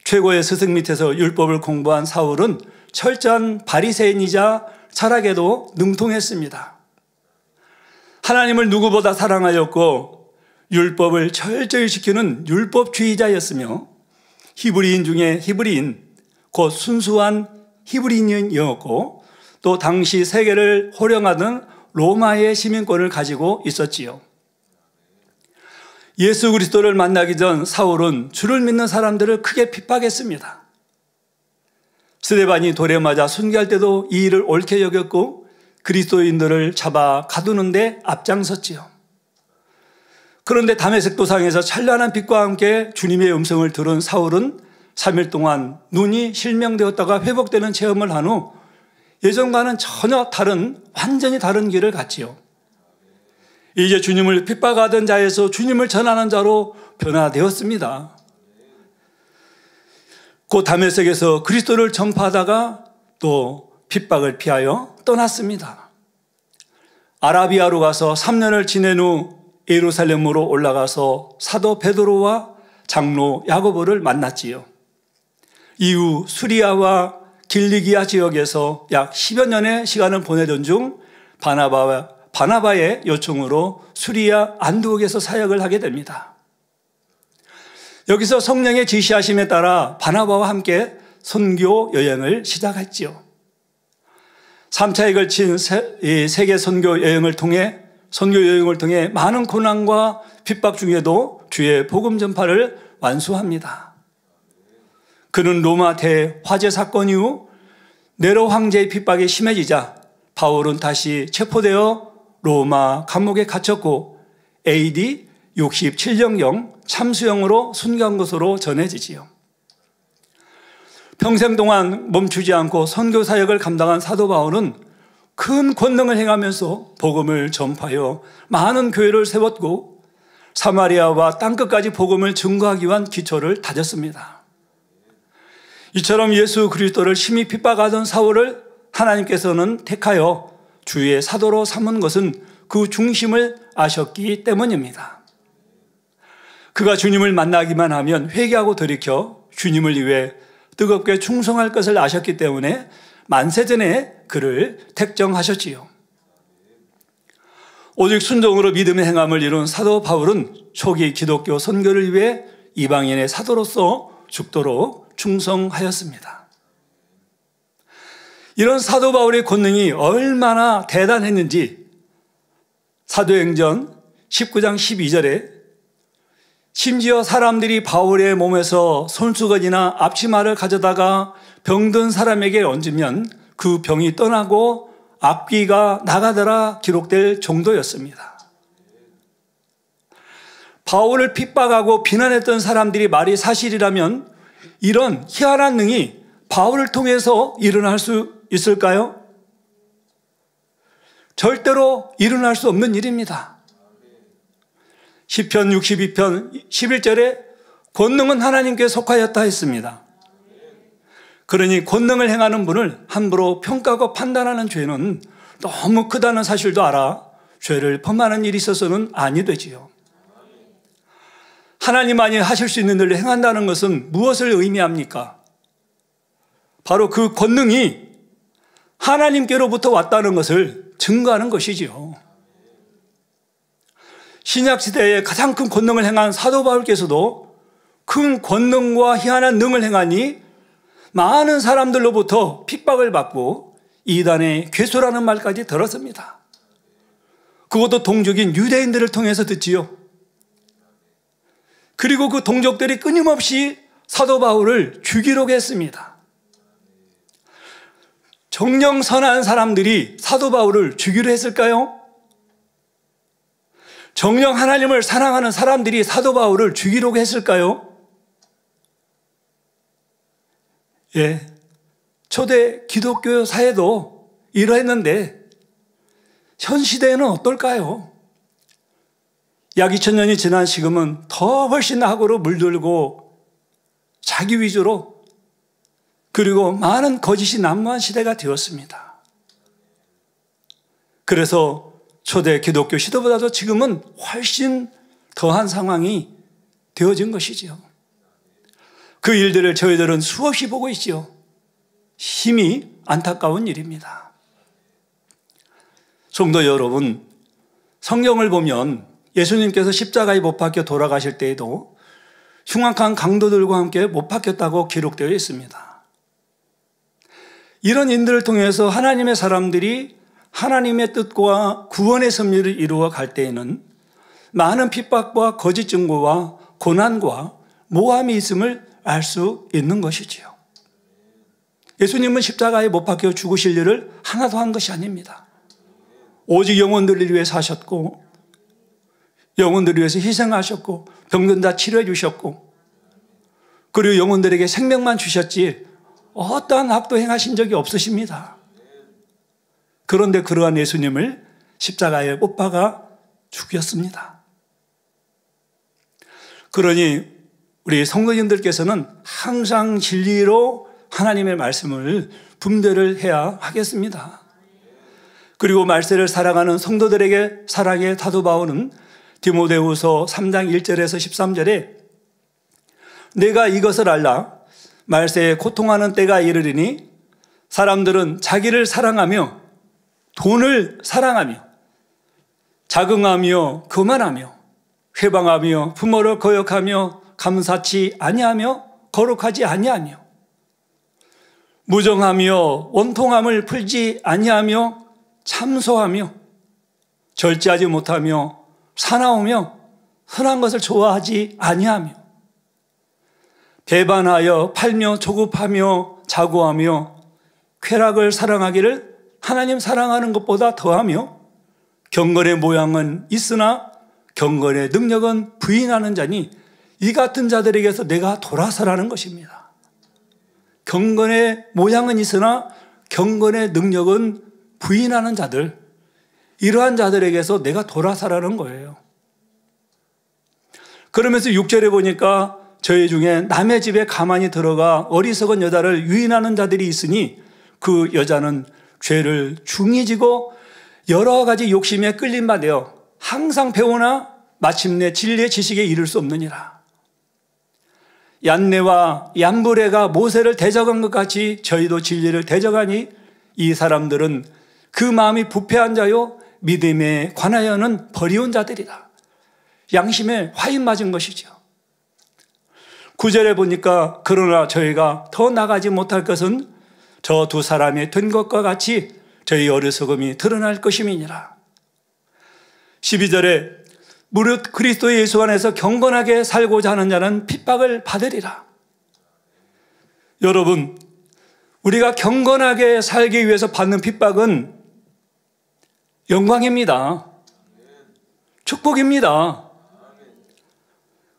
최고의 스승 밑에서 율법을 공부한 사울은 철저한 바리새인이자 철학에도 능통했습니다. 하나님을 누구보다 사랑하였고 율법을 철저히 지키는 율법주의자였으며 히브리인 중에 히브리인, 곧 순수한 히브리인이었고 또 당시 세계를 호령하던 로마의 시민권을 가지고 있었지요. 예수 그리스도를 만나기 전 사울은 주를 믿는 사람들을 크게 핍박했습니다. 스데반이 돌에 맞아 순교할 때도 이 일을 옳게 여겼고 그리스도인들을 잡아 가두는 데 앞장섰지요. 그런데 다메섹 도상에서 찬란한 빛과 함께 주님의 음성을 들은 사울은 3일 동안 눈이 실명되었다가 회복되는 체험을 한 후 예전과는 전혀 다른, 완전히 다른 길을 갔지요. 이제 주님을 핍박하던 자에서 주님을 전하는 자로 변화되었습니다. 그 다메섹에서 그리스도를 전파하다가 또 핍박을 피하여 떠났습니다. 아라비아로 가서 3년을 지낸 후 예루살렘으로 올라가서 사도 베드로와 장로 야고보를 만났지요. 이후 수리아와 길리기아 지역에서 약 10여 년의 시간을 보내던 중 바나바의 요청으로 수리아 안디옥에서 사역을 하게 됩니다. 여기서 성령의 지시하심에 따라 바나바와 함께 선교 여행을 시작했지요. 3차에 걸친 세계 선교 여행을 통해 많은 고난과 핍박 중에도 주의 복음 전파를 완수합니다. 그는 로마 대화재 사건 이후 네로 황제의 핍박이 심해지자 바울은 다시 체포되어 로마 감옥에 갇혔고 AD 67년경 참수형으로 순교한 것으로 전해지지요. 평생 동안 멈추지 않고 선교 사역을 감당한 사도 바울은 큰 권능을 행하면서 복음을 전파하여 많은 교회를 세웠고 사마리아와 땅끝까지 복음을 증거하기 위한 기초를 다졌습니다. 이처럼 예수 그리스도를 심히 핍박하던 사울을 하나님께서는 택하여 주의 사도로 삼은 것은 그 중심을 아셨기 때문입니다. 그가 주님을 만나기만 하면 회개하고 돌이켜 주님을 위해 뜨겁게 충성할 것을 아셨기 때문에 만세전에 그를 택정하셨지요. 오직 순종으로 믿음의 행함을 이룬 사도 바울은 초기 기독교 선교를 위해 이방인의 사도로서 죽도록 충성하였습니다. 이런 사도 바울의 권능이 얼마나 대단했는지 사도행전 19장 12절에 심지어 사람들이 바울의 몸에서 손수건이나 앞치마를 가져다가 병든 사람에게 얹으면 그 병이 떠나고 악귀가 나가더라 기록될 정도였습니다. 바울을 핍박하고 비난했던 사람들이 말이 사실이라면 이런 희한한 능이 바울을 통해서 일어날 수 있을까요? 절대로 일어날 수 없는 일입니다. 시편 62편 11절에 권능은 하나님께 속하였다 했습니다. 그러니 권능을 행하는 분을 함부로 평가하고 판단하는 죄는 너무 크다는 사실도 알아 죄를 범하는 일이 있어서는 아니 되지요. 하나님만이 하실 수 있는 일을 행한다는 것은 무엇을 의미합니까? 바로 그 권능이 하나님께로부터 왔다는 것을 증거하는 것이지요. 신약시대에 가장 큰 권능을 행한 사도 바울께서도 큰 권능과 희한한 능을 행하니 많은 사람들로부터 핍박을 받고 이단의 괴수라는 말까지 들었습니다. 그것도 동족인 유대인들을 통해서 듣지요. 그리고 그 동족들이 끊임없이 사도 바울을 죽이려고 했습니다. 정녕 선한 사람들이 사도 바울을 죽이려 했을까요? 정녕 하나님을 사랑하는 사람들이 사도 바울을 죽이려고 했을까요? 예, 초대 기독교 사회도 이러했는데 현 시대에는 어떨까요? 약 2000년이 지난 지금은 더 훨씬 악으로 물들고 자기 위주로 그리고 많은 거짓이 난무한 시대가 되었습니다. 그래서 초대 기독교 시대보다도 지금은 훨씬 더한 상황이 되어진 것이지요. 그 일들을 저희들은 수없이 보고 있지요. 힘이 안타까운 일입니다. 성도 여러분, 성경을 보면 예수님께서 십자가에 못 박혀 돌아가실 때에도 흉악한 강도들과 함께 못 박혔다고 기록되어 있습니다. 이런 인들을 통해서 하나님의 사람들이 하나님의 뜻과 구원의 섭리를 이루어 갈 때에는 많은 핍박과 거짓 증거와 고난과 모함이 있음을 알 수 있는 것이지요. 예수님은 십자가에 못 박혀 죽으실 일을 하나도 한 것이 아닙니다. 오직 영혼들을 위해 사셨고 영혼들을 위해서 희생하셨고 병든 자 치료해 주셨고 그리고 영혼들에게 생명만 주셨지 어떠한 악도 행하신 적이 없으십니다. 그런데 그러한 예수님을 십자가에 못 박아 죽였습니다. 그러니 우리 성도님들께서는 항상 진리로 하나님의 말씀을 분별을 해야 하겠습니다. 그리고 말세를 살아가는 성도들에게 사랑의 사도 바울은 디모데후서 3장 1절에서 13절에 내가 이것을 알라 말세에 고통하는 때가 이르리니 사람들은 자기를 사랑하며 돈을 사랑하며 자긍하며 교만하며 회방하며 부모를 거역하며 감사치 아니하며 거룩하지 아니하며 무정하며 원통함을 풀지 아니하며 참소하며 절제하지 못하며 사나우며 선한 것을 좋아하지 아니하며 배반하여 팔며 조급하며 자고하며 쾌락을 사랑하기를 하나님 사랑하는 것보다 더하며 경건의 모양은 있으나 경건의 능력은 부인하는 자니 이 같은 자들에게서 내가 돌아서라는 것입니다. 경건의 모양은 있으나 경건의 능력은 부인하는 자들, 이러한 자들에게서 내가 돌아서라는 거예요. 그러면서 6절에 보니까 저희 중에 남의 집에 가만히 들어가 어리석은 여자를 유인하는 자들이 있으니 그 여자는 죄를 중히 지고 여러 가지 욕심에 끌림 받아 항상 배우나 마침내 진리의 지식에 이를 수 없느니라. 얀네와 얀브레가 모세를 대적한 것 같이 저희도 진리를 대적하니 이 사람들은 그 마음이 부패한 자요 믿음에 관하여는 버리운 자들이다. 양심에 화인 맞은 것이죠. 9절에 보니까 그러나 저희가 더 나가지 못할 것은 저 두 사람이 된 것과 같이 저희 어리석음이 드러날 것임이니라. 12절에 무릇 그리스도 예수 안에서 경건하게 살고자 하는 자는 핍박을 받으리라. 여러분, 우리가 경건하게 살기 위해서 받는 핍박은 영광입니다. 축복입니다.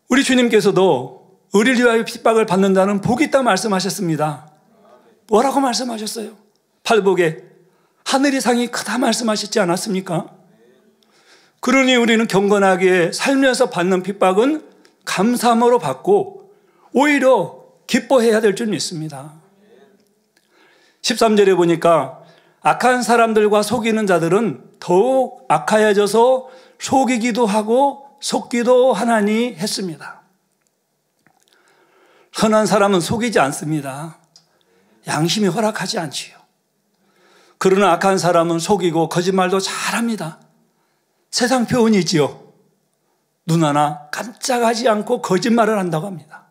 우리 주님께서도 의리를 위하여 핍박을 받는 자는 복이 있다 말씀하셨습니다. 뭐라고 말씀하셨어요? 팔복에 하늘이 상이 크다 말씀하셨지 않았습니까? 그러니 우리는 경건하게 살면서 받는 핍박은 감사함으로 받고 오히려 기뻐해야 될 줄 믿습니다. 13절에 보니까 악한 사람들과 속이는 자들은 더욱 악하여져서 속이기도 하고 속기도 하나니 했습니다. 선한 사람은 속이지 않습니다. 양심이 허락하지 않지요. 그러나 악한 사람은 속이고 거짓말도 잘합니다. 세상 표현이지요. 눈 하나 깜짝하지 않고 거짓말을 한다고 합니다.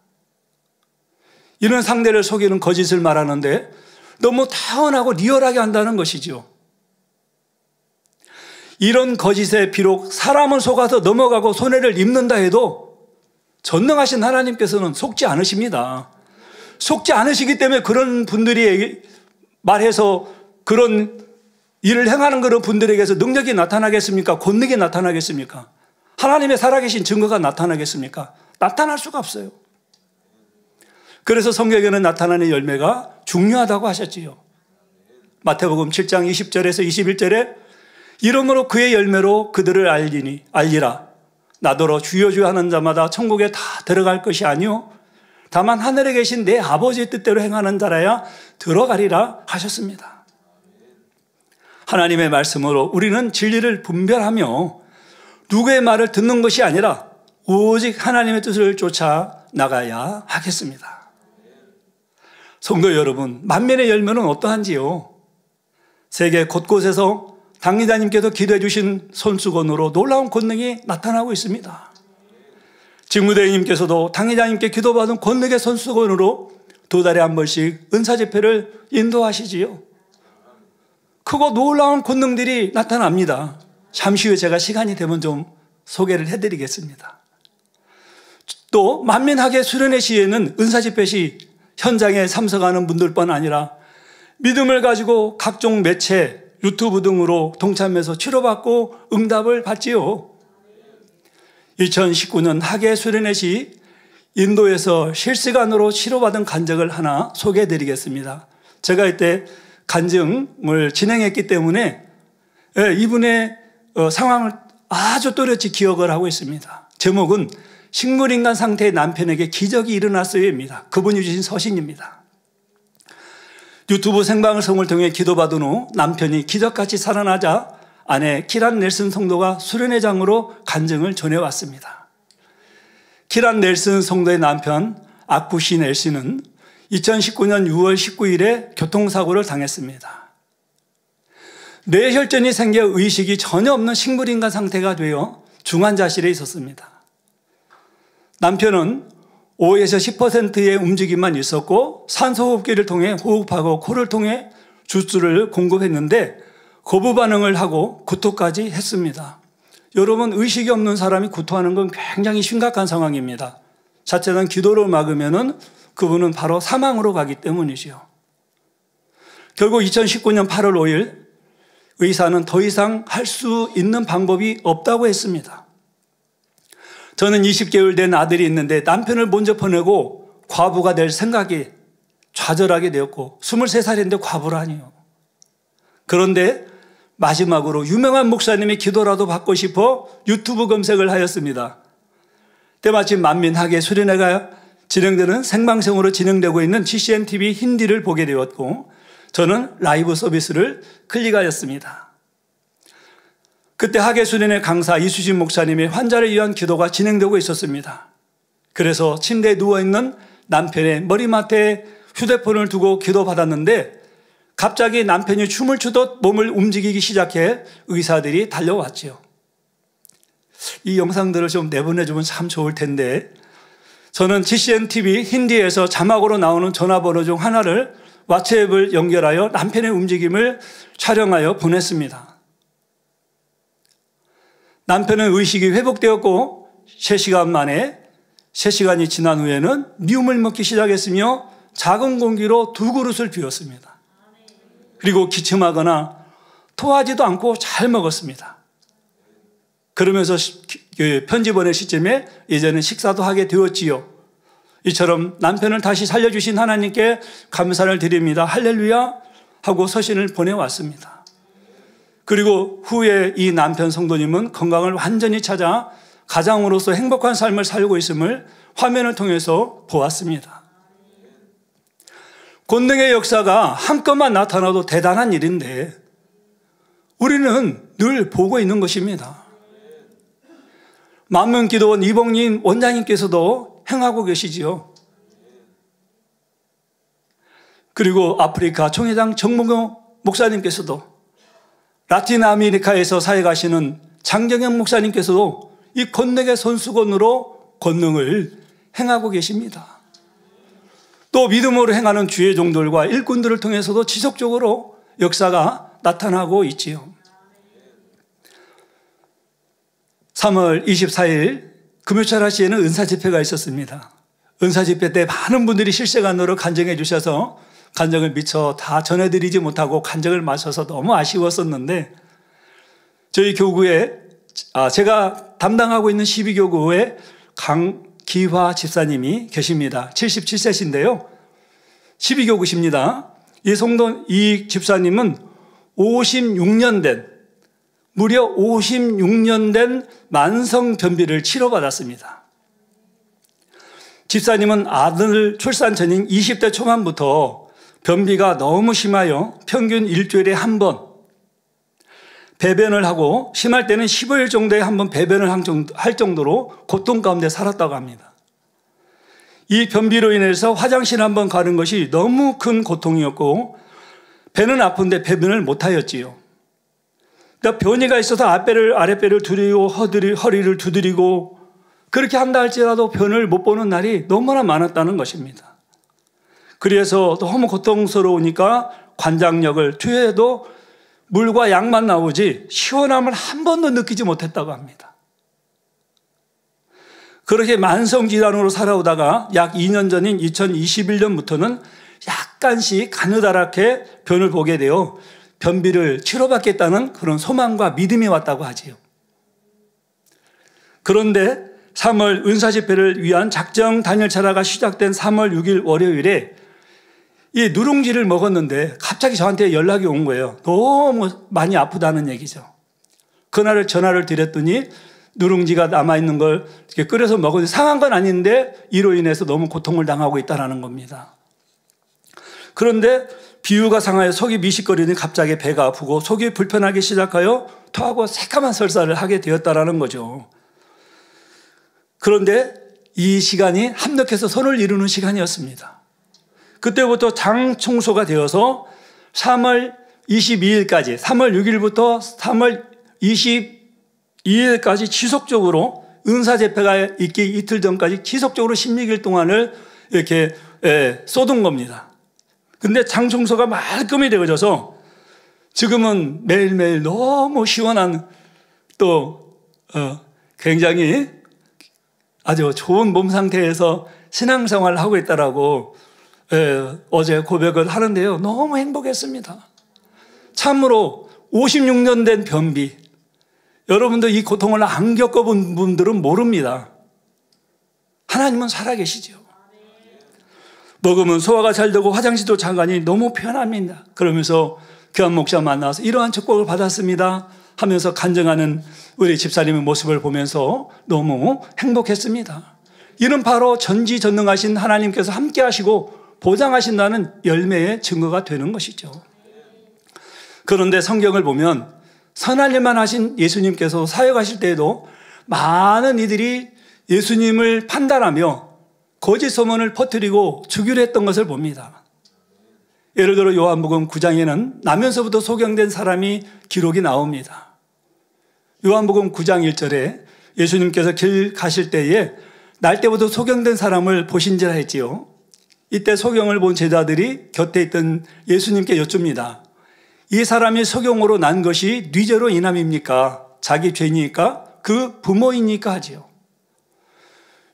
이런 상대를 속이는 거짓을 말하는데 너무 타원하고 리얼하게 한다는 것이죠. 이런 거짓에 비록 사람은 속아서 넘어가고 손해를 입는다 해도 전능하신 하나님께서는 속지 않으십니다. 속지 않으시기 때문에 그런 분들이 말해서 그런 일을 행하는 그런 분들에게서 능력이 나타나겠습니까? 권능이 나타나겠습니까? 하나님의 살아계신 증거가 나타나겠습니까? 나타날 수가 없어요. 그래서 성경에는 나타나는 열매가 중요하다고 하셨지요. 마태복음 7장 20절에서 21절에 이러므로 그의 열매로 그들을 알리라. 나더러 주여 주여 하는 자마다 천국에 다 들어갈 것이 아니요 다만 하늘에 계신 내 아버지의 뜻대로 행하는 자라야 들어가리라 하셨습니다. 하나님의 말씀으로 우리는 진리를 분별하며 누구의 말을 듣는 것이 아니라 오직 하나님의 뜻을 쫓아 나가야 하겠습니다. 성도 여러분, 만면의 열매는 어떠한지요? 세계 곳곳에서 당리자님께서 기도해 주신 손수건으로 놀라운 권능이 나타나고 있습니다. 직무대행님께서도 당리자님께 기도받은 권능의 손수건으로 2달에 한 번씩 은사집회를 인도하시지요. 크고 놀라운 권능들이 나타납니다. 잠시 후에 제가 시간이 되면 좀 소개를 해드리겠습니다. 또 만민학의 수련회 시에는 은사집회 시 현장에 참석하는 분들뿐 아니라 믿음을 가지고 각종 매체, 유튜브 등으로 동참해서 치료받고 응답을 받지요. 2019년 학예 수련회 시 인도에서 실시간으로 치료받은 간증을 하나 소개해드리겠습니다. 제가 이때 간증을 진행했기 때문에 이분의 상황을 아주 또렷이 기억을 하고 있습니다. 제목은 식물인간 상태의 남편에게 기적이 일어났어요입니다. 그분이 주신 서신입니다. 유튜브 생방송을 통해 기도받은 후 남편이 기적같이 살아나자 아내 키란 넬슨 성도가 수련회장으로 간증을 전해왔습니다. 키란 넬슨 성도의 남편 아쿠시 넬슨은 2019년 6월 19일에 교통사고를 당했습니다. 뇌혈전이 생겨 의식이 전혀 없는 식물인간 상태가 되어 중환자실에 있었습니다. 남편은 5에서 10%의 움직임만 있었고 산소호흡기를 통해 호흡하고 코를 통해 주스를 공급했는데 거부 반응을 하고 구토까지 했습니다. 여러분, 의식이 없는 사람이 구토하는 건 굉장히 심각한 상황입니다. 자칫한 기도를 막으면은 그분은 바로 사망으로 가기 때문이지요. 결국 2019년 8월 5일 의사는 더 이상 할 수 있는 방법이 없다고 했습니다. 저는 20개월 된 아들이 있는데 남편을 먼저 보내고 과부가 될 생각이 좌절하게 되었고 23살인데 과부라니요. 그런데 마지막으로 유명한 목사님의 기도라도 받고 싶어 유튜브 검색을 하였습니다. 때마침 만민학예 수련회가 진행되는 생방송으로 진행되고 있는 GCN-TV 힌디를 보게 되었고 저는 라이브 서비스를 클릭하였습니다. 그때 학예 수련회 강사 이수진 목사님의 환자를 위한 기도가 진행되고 있었습니다. 그래서 침대에 누워있는 남편의 머리맡에 휴대폰을 두고 기도받았는데 갑자기 남편이 춤을 추듯 몸을 움직이기 시작해 의사들이 달려왔죠. 이 영상들을 좀 내보내주면 참 좋을 텐데 저는 GCN-TV 힌디에서 자막으로 나오는 전화번호 중 하나를 왓츠앱을 연결하여 남편의 움직임을 촬영하여 보냈습니다. 남편은 의식이 회복되었고 3시간 만에 3시간이 지난 후에는 미움을 먹기 시작했으며 작은 공기로 2그릇을 비웠습니다. 그리고 기침하거나 토하지도 않고 잘 먹었습니다. 그러면서 편지 보낼 시점에 이제는 식사도 하게 되었지요. 이처럼 남편을 다시 살려주신 하나님께 감사를 드립니다. 할렐루야 하고 서신을 보내왔습니다. 그리고 후에 이 남편 성도님은 건강을 완전히 찾아 가장으로서 행복한 삶을 살고 있음을 화면을 통해서 보았습니다. 권능의 역사가 한껏만 나타나도 대단한 일인데 우리는 늘 보고 있는 것입니다. 만문기도원 이봉린 원장님께서도 행하고 계시지요. 그리고 아프리카 총회장 정몽용 목사님께서도, 라틴 아메리카에서 사역하시는 장정현 목사님께서도 이 권능의 손수건으로 권능을 행하고 계십니다. 또 믿음으로 행하는 주의 종들과 일꾼들을 통해서도 지속적으로 역사가 나타나고 있지요. 3월 24일 금요철화시에는 은사집회가 있었습니다. 은사집회 때 많은 분들이 실시간으로 간증해 주셔서 간증을 미처 다 전해드리지 못하고 간증을 마셔서 너무 아쉬웠었는데, 저희 교구에 제가 담당하고 있는 12교구에 강기화 집사님이 계십니다. 77세신데요 12교구십니다. 이 집사님은 56년 된, 무려 56년 된 만성변비를 치료받았습니다. 집사님은 아들 출산 전인 20대 초반부터 변비가 너무 심하여 평균 일주일에 한 번 배변을 하고, 심할 때는 15일 정도에 한 번 배변을 할 정도로 고통 가운데 살았다고 합니다. 이 변비로 인해서 화장실 한 번 가는 것이 너무 큰 고통이었고, 배는 아픈데 배변을 못하였지요. 그러니까 변이가 있어서 아랫배를 두드리고 허리를 두드리고 그렇게 한다 할지라도 변을 못 보는 날이 너무나 많았다는 것입니다. 그래서 너무 고통스러우니까 관장력을 투여해도 물과 약만 나오지 시원함을 한 번도 느끼지 못했다고 합니다. 그렇게 만성질환으로 살아오다가 약 2년 전인 2021년부터는 약간씩 가느다랗게 변을 보게 되어 변비를 치료받겠다는 그런 소망과 믿음이 왔다고 하지요. 그런데 3월 은사집회를 위한 작정 단일차라가 시작된 3월 6일 월요일에 이 누룽지를 먹었는데 갑자기 저한테 연락이 온 거예요. 너무 많이 아프다는 얘기죠. 그날을 전화를 드렸더니 누룽지가 남아있는 걸 이렇게 끓여서 먹었는데 상한 건 아닌데 이로 인해서 너무 고통을 당하고 있다는 겁니다. 그런데 비유가 상하여 속이 미식거리니 갑자기 배가 아프고 속이 불편하기 시작하여 토하고 새까만 설사를 하게 되었다는 거죠. 그런데 이 시간이 합력해서 선을 이루는 시간이었습니다. 그때부터 장 청소가 되어서 3월 22일까지, 3월 6일부터 3월 22일까지 지속적으로 은사집회가 있기 이틀 전까지 지속적으로 16일 동안을 이렇게 쏟은 겁니다. 근데 장 청소가 말끔히 되어져서 지금은 매일매일 너무 시원한 또 굉장히 아주 좋은 몸 상태에서 신앙생활을 하고 있다라고 어제 고백을 하는데요. 너무 행복했습니다. 참으로 56년 된 변비, 여러분들 이 고통을 안 겪어본 분들은 모릅니다. 하나님은 살아계시죠. 먹으면 소화가 잘 되고 화장실도 잘 가니 너무 편합니다. 그러면서 귀한 목사 만나서 이러한 축복을 받았습니다 하면서 간증하는 우리 집사님의 모습을 보면서 너무 행복했습니다. 이는 바로 전지전능하신 하나님께서 함께 하시고 보장하신다는 열매의 증거가 되는 것이죠. 그런데 성경을 보면 선한 일만 하신 예수님께서 사역하실 때에도 많은 이들이 예수님을 판단하며 거짓 소문을 퍼뜨리고 죽이려 했던 것을 봅니다. 예를 들어 요한복음 9장에는 나면서부터 소경된 사람이 기록이 나옵니다. 요한복음 9장 1절에 예수님께서 길 가실 때에 날 때부터 소경된 사람을 보신지라 했지요. 이때 소경을 본 제자들이 곁에 있던 예수님께 여쭙니다. 이 사람이 소경으로 난 것이 네 죄로 인함입니까? 자기 죄니까? 그 부모이니까? 하지요.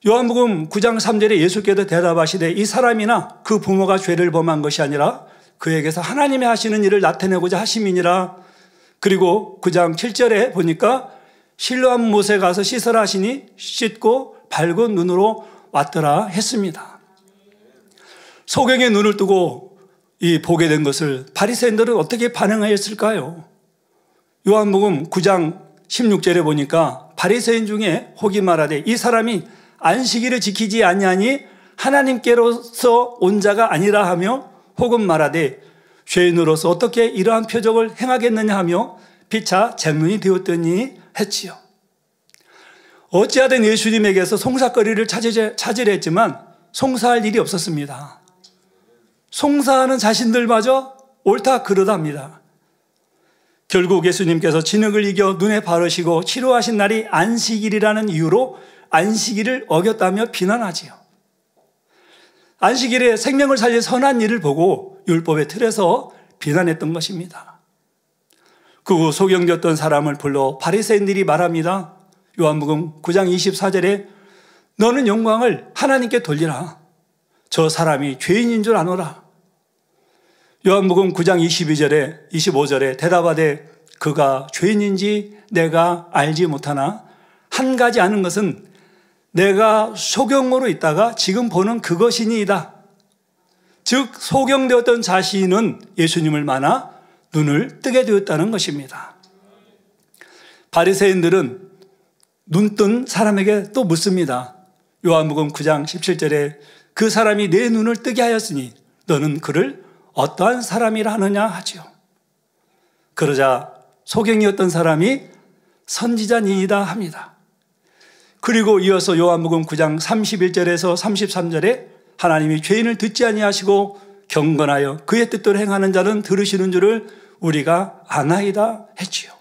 요한복음 9장 3절에 예수께서 대답하시되 이 사람이나 그 부모가 죄를 범한 것이 아니라 그에게서 하나님이 하시는 일을 나타내고자 하심이니라. 그리고 9장 7절에 보니까 실로암 못에 가서 씻으라 하시니 씻고 밝은 눈으로 왔더라 했습니다. 소경의 눈을 뜨고 보게 된 것을 바리새인들은 어떻게 반응하였을까요? 요한복음 9장 16절에 보니까 바리새인 중에 혹이 말하되 이 사람이 안식일을 지키지 아니하니 하나님께로서 온 자가 아니라 하며 혹은 말하되 죄인으로서 어떻게 이러한 표적을 행하겠느냐 하며 피차 쟁론이 되었더니 했지요. 어찌하든 예수님에게서 송사거리를 찾으려 했지만 송사할 일이 없었습니다. 송사하는 자신들마저 옳다 그러답니다. 결국 예수님께서 진흙을 이겨 눈에 바르시고 치료하신 날이 안식일이라는 이유로 안식일을 어겼다며 비난하지요. 안식일에 생명을 살릴 선한 일을 보고 율법의 틀에서 비난했던 것입니다. 그 후 소경되었던 사람을 불러 바리새인들이 말합니다. 요한복음 9장 24절에 너는 영광을 하나님께 돌리라. 저 사람이 죄인인 줄 아노라. 요한복음 9장 25절에 대답하되 그가 죄인인지 내가 알지 못하나 한 가지 아는 것은 내가 소경으로 있다가 지금 보는 그것이니이다. 즉 소경되었던 자신은 예수님을 만나 눈을 뜨게 되었다는 것입니다. 바리새인들은 눈뜬 사람에게 또 묻습니다. 요한복음 9장 17절에 그 사람이 내 눈을 뜨게 하였으니 너는 그를 어떠한 사람이라 하느냐 하죠. 그러자 소경이었던 사람이 선지자니이다 합니다. 그리고 이어서 요한복음 9장 31절에서 33절에 하나님이 죄인을 듣지 아니하시고 경건하여 그의 뜻대로 행하는 자는 들으시는 줄을 우리가 아나이다 했지요.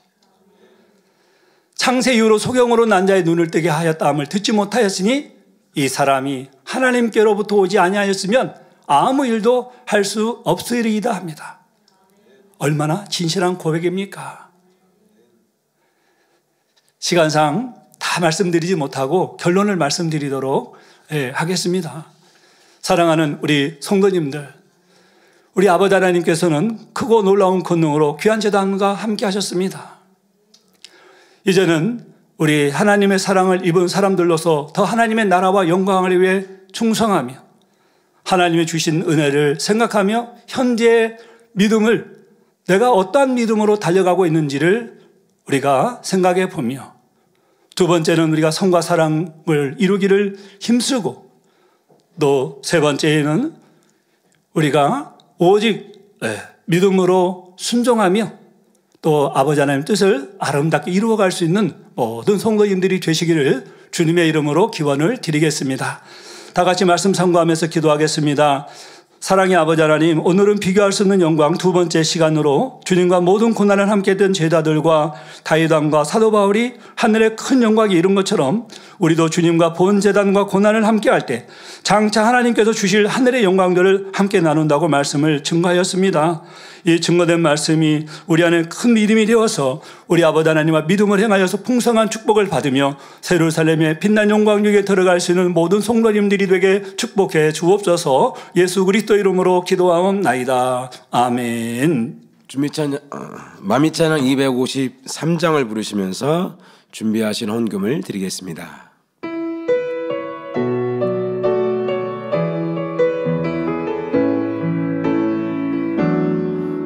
창세 이후로 소경으로 난 자의 눈을 뜨게 하였다함을 듣지 못하였으니 이 사람이 하나님께로부터 오지 아니하였으면 아무 일도 할 수 없으리이다 합니다. 얼마나 진실한 고백입니까? 시간상 다 말씀드리지 못하고 결론을 말씀드리도록 하겠습니다. 사랑하는 우리 성도님들, 우리 아버지 하나님께서는 크고 놀라운 권능으로 귀한 제단과 함께 하셨습니다. 이제는 우리 하나님의 사랑을 입은 사람들로서 더 하나님의 나라와 영광을 위해 충성하며 하나님이 주신 은혜를 생각하며 현재의 믿음을 내가 어떠한 믿음으로 달려가고 있는지를 우리가 생각해 보며 두 번째는 우리가 성과 사랑을 이루기를 힘쓰고 또 세 번째는 우리가 오직 믿음으로 순종하며 또 아버지 하나님 뜻을 아름답게 이루어갈 수 있는 모든 성도님들이 되시기를 주님의 이름으로 기원을 드리겠습니다. 다 같이 말씀 상고하면서 기도하겠습니다. 사랑의 아버지 하나님, 오늘은 비교할 수 없는 영광 두 번째 시간으로 주님과 모든 고난을 함께 했던 제자들과 다윗왕과 사도 바울이 하늘의 큰 영광에 이른 것처럼 우리도 주님과 본 제단과 고난을 함께 할 때 장차 하나님께서 주실 하늘의 영광들을 함께 나눈다고 말씀을 증거하였습니다. 이 증거된 말씀이 우리 안에 큰 믿음이 되어서 우리 아버지 하나님과 믿음을 행하여서 풍성한 축복을 받으며 예루살렘의 빛난 영광역에 들어갈 수 있는 모든 성도님들이 되게 축복해 주옵소서. 예수 그리스도 이름으로 기도하옵나이다. 아멘. 마미찬양 253장을 부르시면서 준비하신 헌금을 드리겠습니다.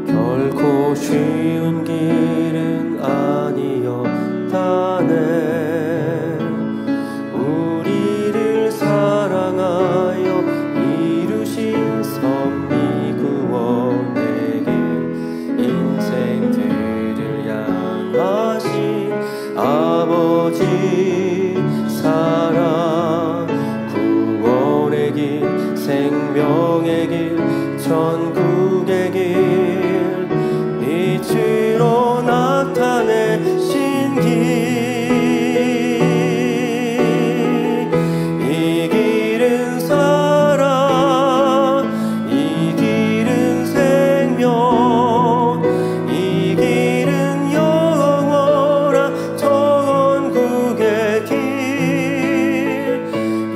결코 쉬운 길은 아니었다네. 우리를 사랑하여 이루신 섭리구원에게 인생들을 향하신 아버지 사랑, 구원의 길, 생명의 길, 천국의 길, 빛으로 나타내신 길, 이 길은 사랑, 이 길은 생명, 이 길은 영원한 천국의 길,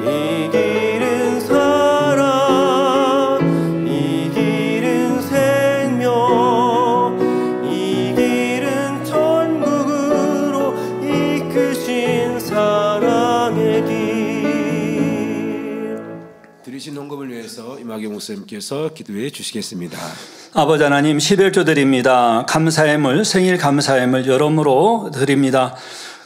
이 길은 사랑, 이 길은 생명, 이 길은 천국으로 이끄신 사랑의 길. 드리신 헌금을 위해서 임학영 목사님께서 기도해 주시겠습니다. 아버지 하나님, 11조 드립니다. 감사함을, 생일 감사함을 여러모로 드립니다.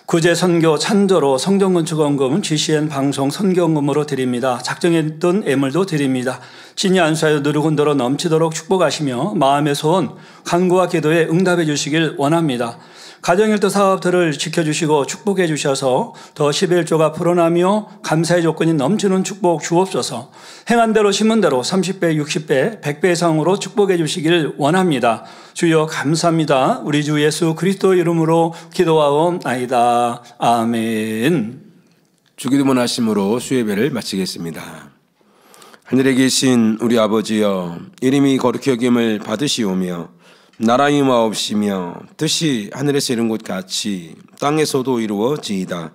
구제 선교 찬조로 성전 건축원금은 GCN 방송 선교원금으로 드립니다. 작정했던 예물도 드립니다. 신이 안수하여 누르군더러 넘치도록 축복하시며 마음의 소원, 간구와 기도에 응답해 주시길 원합니다. 가정일터 사업들을 지켜주시고 축복해 주셔서 더 11조가 불어나며 감사의 조건이 넘치는 축복 주옵소서. 행한 대로 심은 대로 30배, 60배, 100배 이상으로 축복해 주시길 원합니다. 주여 감사합니다. 우리 주 예수 그리스도 이름으로 기도하옵나이다. 아멘. 주기도문 하심으로 수예배를 마치겠습니다. 하늘에 계신 우리 아버지여, 이름이 거룩히 여김을 받으시오며 나라의 마옵시며 뜻이 하늘에서 이룬 것 같이 땅에서도 이루어지이다.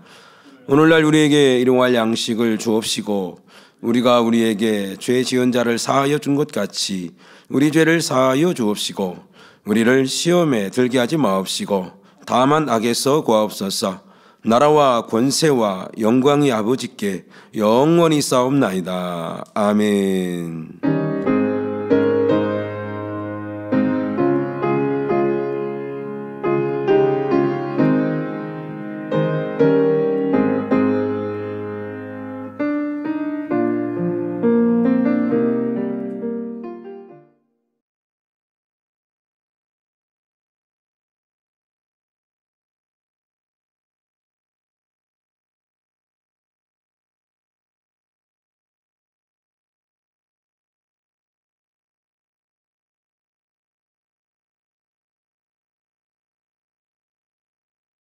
오늘날 우리에게 일용할 양식을 주옵시고 우리가 우리에게 죄 지은 자를 사하여 준 것 같이 우리 죄를 사하여 주옵시고 우리를 시험에 들게 하지 마옵시고 다만 악에서 구하옵소서. 나라와 권세와 영광이 아버지께 영원히 싸움나이다. 아멘.